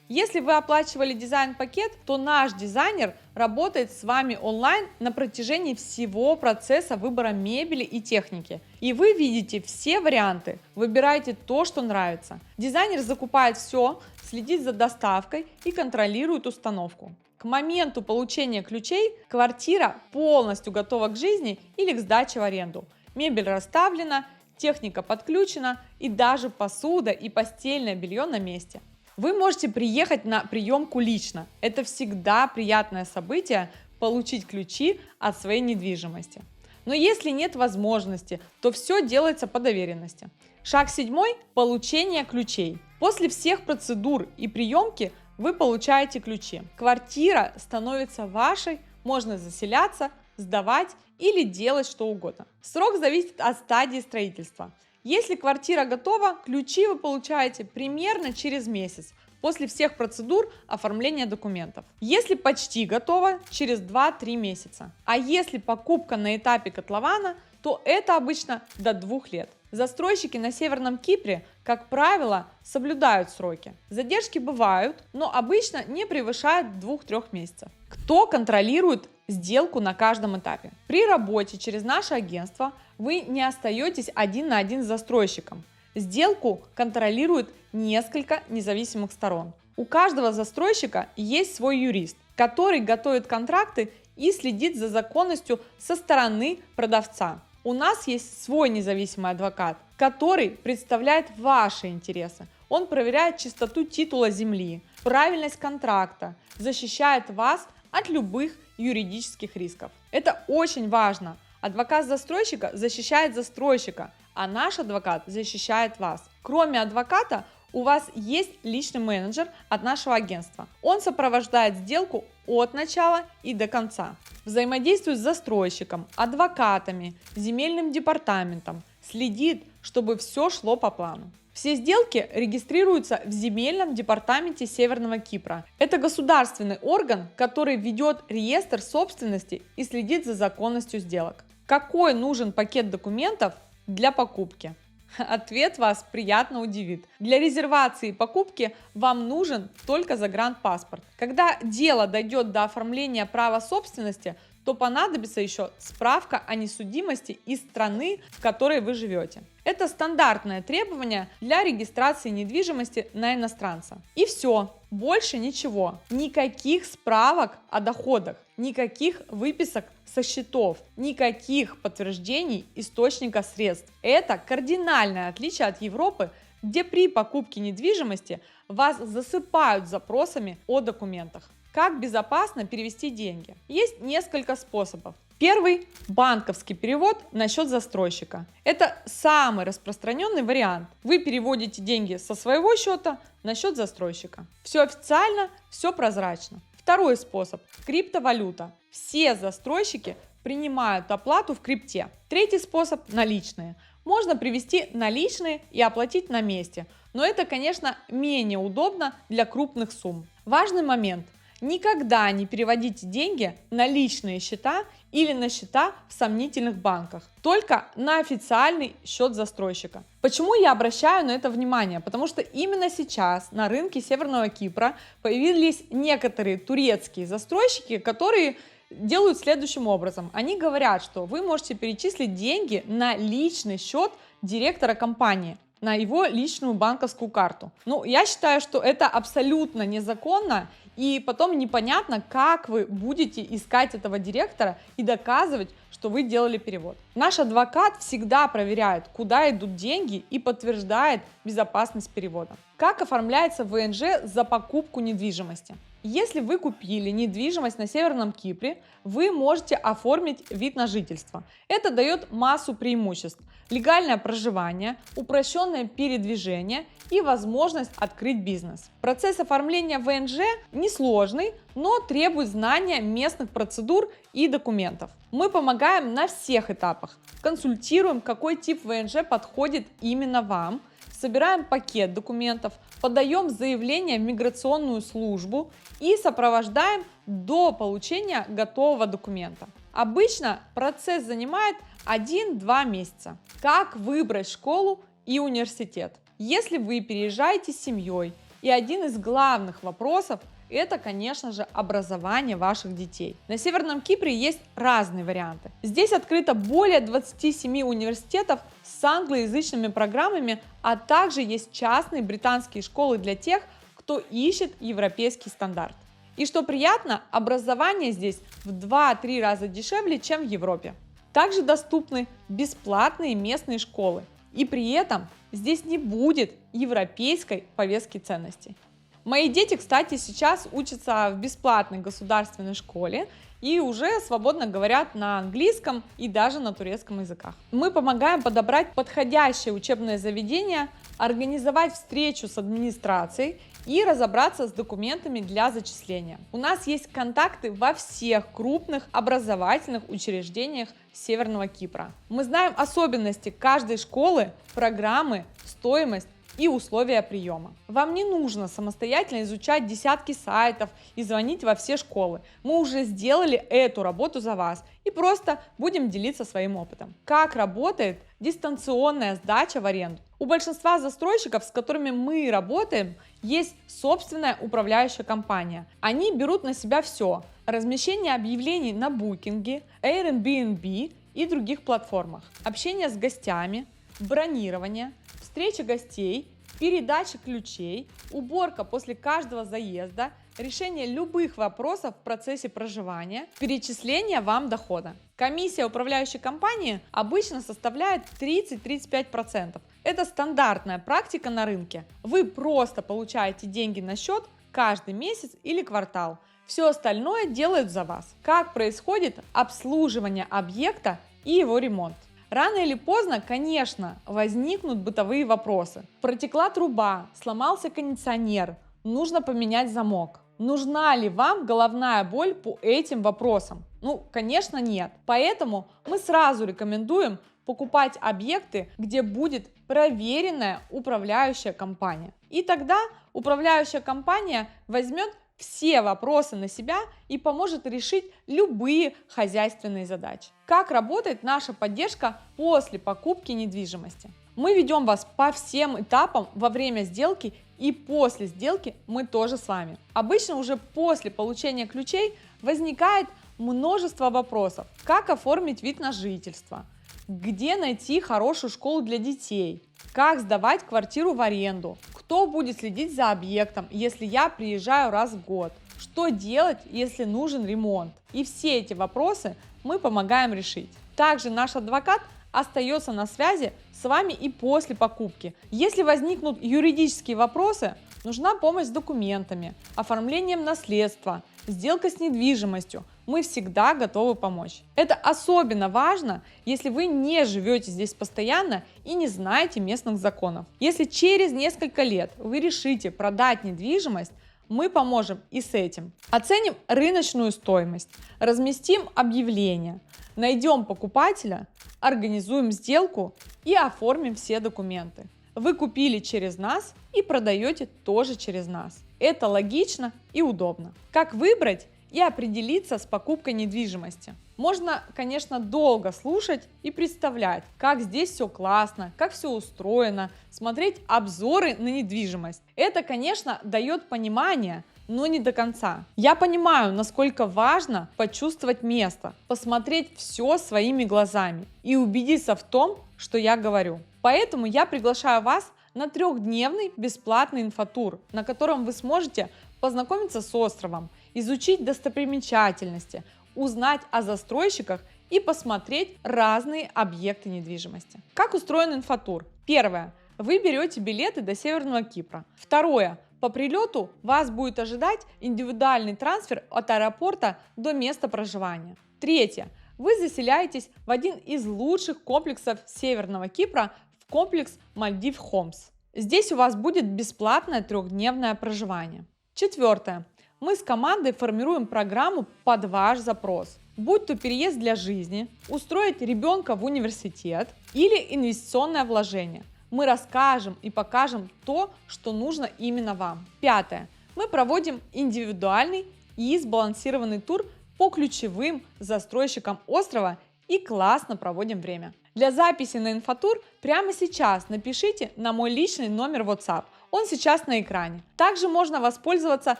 Если вы оплачивали дизайн-пакет, то наш дизайнер работает с вами онлайн на протяжении всего процесса выбора мебели и техники. И вы видите все варианты, выбираете то, что нравится. Дизайнер закупает все, следит за доставкой и контролирует установку. К моменту получения ключей квартира полностью готова к жизни или к сдаче в аренду. Мебель расставлена, техника подключена, и даже посуда и постельное белье на месте. Вы можете приехать на приемку лично. Это всегда приятное событие – получить ключи от своей недвижимости. Но если нет возможности, то все делается по доверенности. Шаг 7. Получение ключей. После всех процедур и приемки вы получаете ключи. Квартира становится вашей, можно заселяться, сдавать или делать что угодно. Срок зависит от стадии строительства. Если квартира готова, ключи вы получаете примерно через месяц после всех процедур оформления документов. Если почти готова, через 2-3 месяца. А если покупка на этапе котлована, то это обычно до 2 лет. Застройщики на Северном Кипре, как правило, соблюдают сроки. Задержки бывают, но обычно не превышают 2-3 месяцев. Кто контролирует сделку на каждом этапе? При работе через наше агентство вы не остаетесь один на один с застройщиком. Сделку контролирует несколько независимых сторон. У каждого застройщика есть свой юрист, который готовит контракты и следит за законностью со стороны продавца. У нас есть свой независимый адвокат, который представляет ваши интересы. Он проверяет чистоту титула земли, правильность контракта, защищает вас от любых юридических рисков. Это очень важно. Адвокат застройщика защищает застройщика, а наш адвокат защищает вас. Кроме адвоката, у вас есть личный менеджер от нашего агентства. Он сопровождает сделку от начала и до конца. Взаимодействует с застройщиком, адвокатами, земельным департаментом, следит, чтобы все шло по плану. Все сделки регистрируются в земельном департаменте Северного Кипра. Это государственный орган, который ведет реестр собственности и следит за законностью сделок. Какой нужен пакет документов для покупки? Ответ вас приятно удивит. Для резервации покупки вам нужен только загранпаспорт. Когда дело дойдет до оформления права собственности, то понадобится еще справка о несудимости из страны, в которой вы живете. Это стандартное требование для регистрации недвижимости на иностранца. И все, больше ничего. Никаких справок о доходах, никаких выписок со счетов, никаких подтверждений источника средств. Это кардинальное отличие от Европы, где при покупке недвижимости вас засыпают запросами о документах. Как безопасно перевести деньги? Есть несколько способов. Первый – банковский перевод на счет застройщика. Это самый распространенный вариант. Вы переводите деньги со своего счета на счет застройщика. Все официально, все прозрачно. Второй способ – криптовалюта. Все застройщики принимают оплату в крипте. Третий способ – наличные. Можно привезти наличные и оплатить на месте, но это, конечно, менее удобно для крупных сумм. Важный момент. Никогда не переводите деньги на личные счета или на счета в сомнительных банках, только на официальный счет застройщика. Почему я обращаю на это внимание? Потому что именно сейчас на рынке Северного Кипра появились некоторые турецкие застройщики, которые делают следующим образом. Они говорят, что вы можете перечислить деньги на личный счет директора компании, на его личную банковскую карту. Я считаю, что это абсолютно незаконно, и потом непонятно, как вы будете искать этого директора и доказывать, что вы делали перевод. Наш адвокат всегда проверяет, куда идут деньги, и подтверждает безопасность перевода. Как оформляется ВНЖ за покупку недвижимости? Если вы купили недвижимость на Северном Кипре, вы можете оформить вид на жительство. Это дает массу преимуществ. Легальное проживание, упрощенное передвижение и возможность открыть бизнес. Процесс оформления ВНЖ несложный, но требует знания местных процедур и документов. Мы помогаем на всех этапах. Консультируем, какой тип ВНЖ подходит именно вам. Собираем пакет документов, подаем заявление в миграционную службу и сопровождаем до получения готового документа. Обычно процесс занимает 1-2 месяца. Как выбрать школу и университет? Если вы переезжаете с семьей, и один из главных вопросов – это, конечно же, образование ваших детей. На Северном Кипре есть разные варианты. Здесь открыто более 27 университетов с англоязычными программами, а также есть частные британские школы для тех, кто ищет европейский стандарт. И что приятно, образование здесь в 2-3 раза дешевле, чем в Европе. Также доступны бесплатные местные школы. И при этом здесь не будет европейской повестки ценностей. Мои дети, кстати, сейчас учатся в бесплатной государственной школе и уже свободно говорят на английском и даже на турецком языках. Мы помогаем подобрать подходящее учебное заведение, организовать встречу с администрацией и разобраться с документами для зачисления. У нас есть контакты во всех крупных образовательных учреждениях Северного Кипра. Мы знаем особенности каждой школы, программы, стоимость и условия приема. Вам не нужно самостоятельно изучать десятки сайтов и звонить во все школы. Мы уже сделали эту работу за вас и просто будем делиться своим опытом. Как работает дистанционная сдача в аренду? У большинства застройщиков, с которыми мы работаем, есть собственная управляющая компания. Они берут на себя все: размещение объявлений на Booking, Airbnb и других платформах, общение с гостями, бронирование, встреча гостей, передача ключей, уборка после каждого заезда, решение любых вопросов в процессе проживания, перечисление вам дохода. Комиссия управляющей компании обычно составляет 30-35%. Это стандартная практика на рынке. Вы просто получаете деньги на счет каждый месяц или квартал. Все остальное делают за вас. Как происходит обслуживание объекта и его ремонт? Рано или поздно, конечно, возникнут бытовые вопросы. Протекла труба, сломался кондиционер, нужно поменять замок. Нужна ли вам головная боль по этим вопросам? Конечно, нет. Поэтому мы сразу рекомендуем покупать объекты, где будет проверенная управляющая компания. И тогда управляющая компания возьмет все вопросы на себя и поможет решить любые хозяйственные задачи. Как работает наша поддержка после покупки недвижимости? Мы ведем вас по всем этапам во время сделки и после сделки мы тоже с вами. Обычно уже после получения ключей возникает множество вопросов. Как оформить вид на жительство? Где найти хорошую школу для детей? Как сдавать квартиру в аренду? Кто будет следить за объектом, если я приезжаю раз в год? Что делать, если нужен ремонт? И все эти вопросы мы помогаем решить. Также наш адвокат остается на связи с вами и после покупки. Если возникнут юридические вопросы, нужна помощь с документами, оформлением наследства, сделка с недвижимостью, мы всегда готовы помочь. Это особенно важно, если вы не живете здесь постоянно и не знаете местных законов. Если через несколько лет вы решите продать недвижимость, мы поможем и с этим. Оценим рыночную стоимость, разместим объявление, найдем покупателя, организуем сделку и оформим все документы. Вы купили через нас и продаете тоже через нас. Это логично и удобно. Как выбрать и определиться с покупкой недвижимости? Можно, конечно, долго слушать и представлять, как здесь все классно, как все устроено, смотреть обзоры на недвижимость. Это, конечно, дает понимание, но не до конца. Я понимаю, насколько важно почувствовать место, посмотреть все своими глазами и убедиться в том, что я говорю. Поэтому я приглашаю вас на 3-дневный бесплатный инфотур, на котором вы сможете познакомиться с островом, изучить достопримечательности, узнать о застройщиках и посмотреть разные объекты недвижимости. Как устроен инфотур? Первое. Вы берете билеты до Северного Кипра. Второе. По прилету вас будет ожидать индивидуальный трансфер от аэропорта до места проживания. Третье. Вы заселяетесь в один из лучших комплексов Северного Кипра, в комплекс Maldives Homes. Здесь у вас будет бесплатное 3-дневное проживание. Четвертое. Мы с командой формируем программу под ваш запрос. Будь то переезд для жизни, устроить ребенка в университет или инвестиционное вложение. Мы расскажем и покажем то, что нужно именно вам. Пятое. Мы проводим индивидуальный и сбалансированный тур по ключевым застройщикам острова и классно проводим время. Для записи на инфотур прямо сейчас напишите на мой личный номер WhatsApp. Он сейчас на экране. Также можно воспользоваться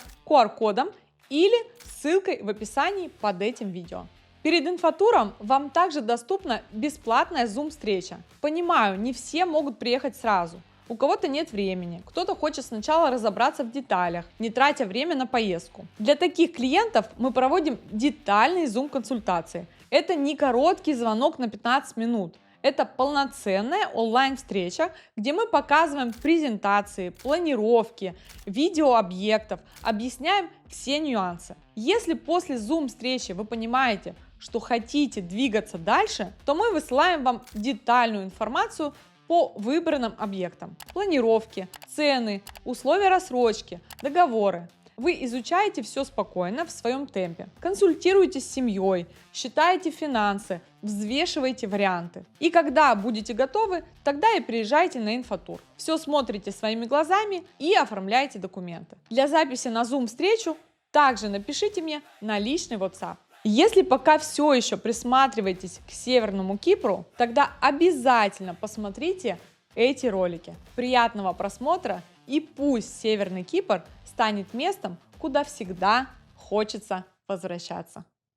QR-кодом или ссылкой в описании под этим видео. Перед инфотуром вам также доступна бесплатная Zoom-встреча. Понимаю, не все могут приехать сразу. У кого-то нет времени, кто-то хочет сначала разобраться в деталях, не тратя время на поездку. Для таких клиентов мы проводим детальные Zoom-консультации. Это не короткий звонок на 15 минут. Это полноценная онлайн-встреча, где мы показываем презентации, планировки, видео объектов, объясняем все нюансы. Если после Zoom-встречи вы понимаете, что хотите двигаться дальше, то мы высылаем вам детальную информацию по выбранным объектам. Планировки, цены, условия рассрочки, договоры. Вы изучаете все спокойно в своем темпе. Консультируйтесь с семьей, считаете финансы, взвешиваете варианты. И когда будете готовы, тогда и приезжайте на инфотур. Все смотрите своими глазами и оформляете документы. Для записи на Zoom-встречу также напишите мне на личный WhatsApp. Если пока все еще присматриваетесь к Северному Кипру, тогда обязательно посмотрите эти ролики. Приятного просмотра, и пусть Северный Кипр станет местом, куда всегда хочется возвращаться.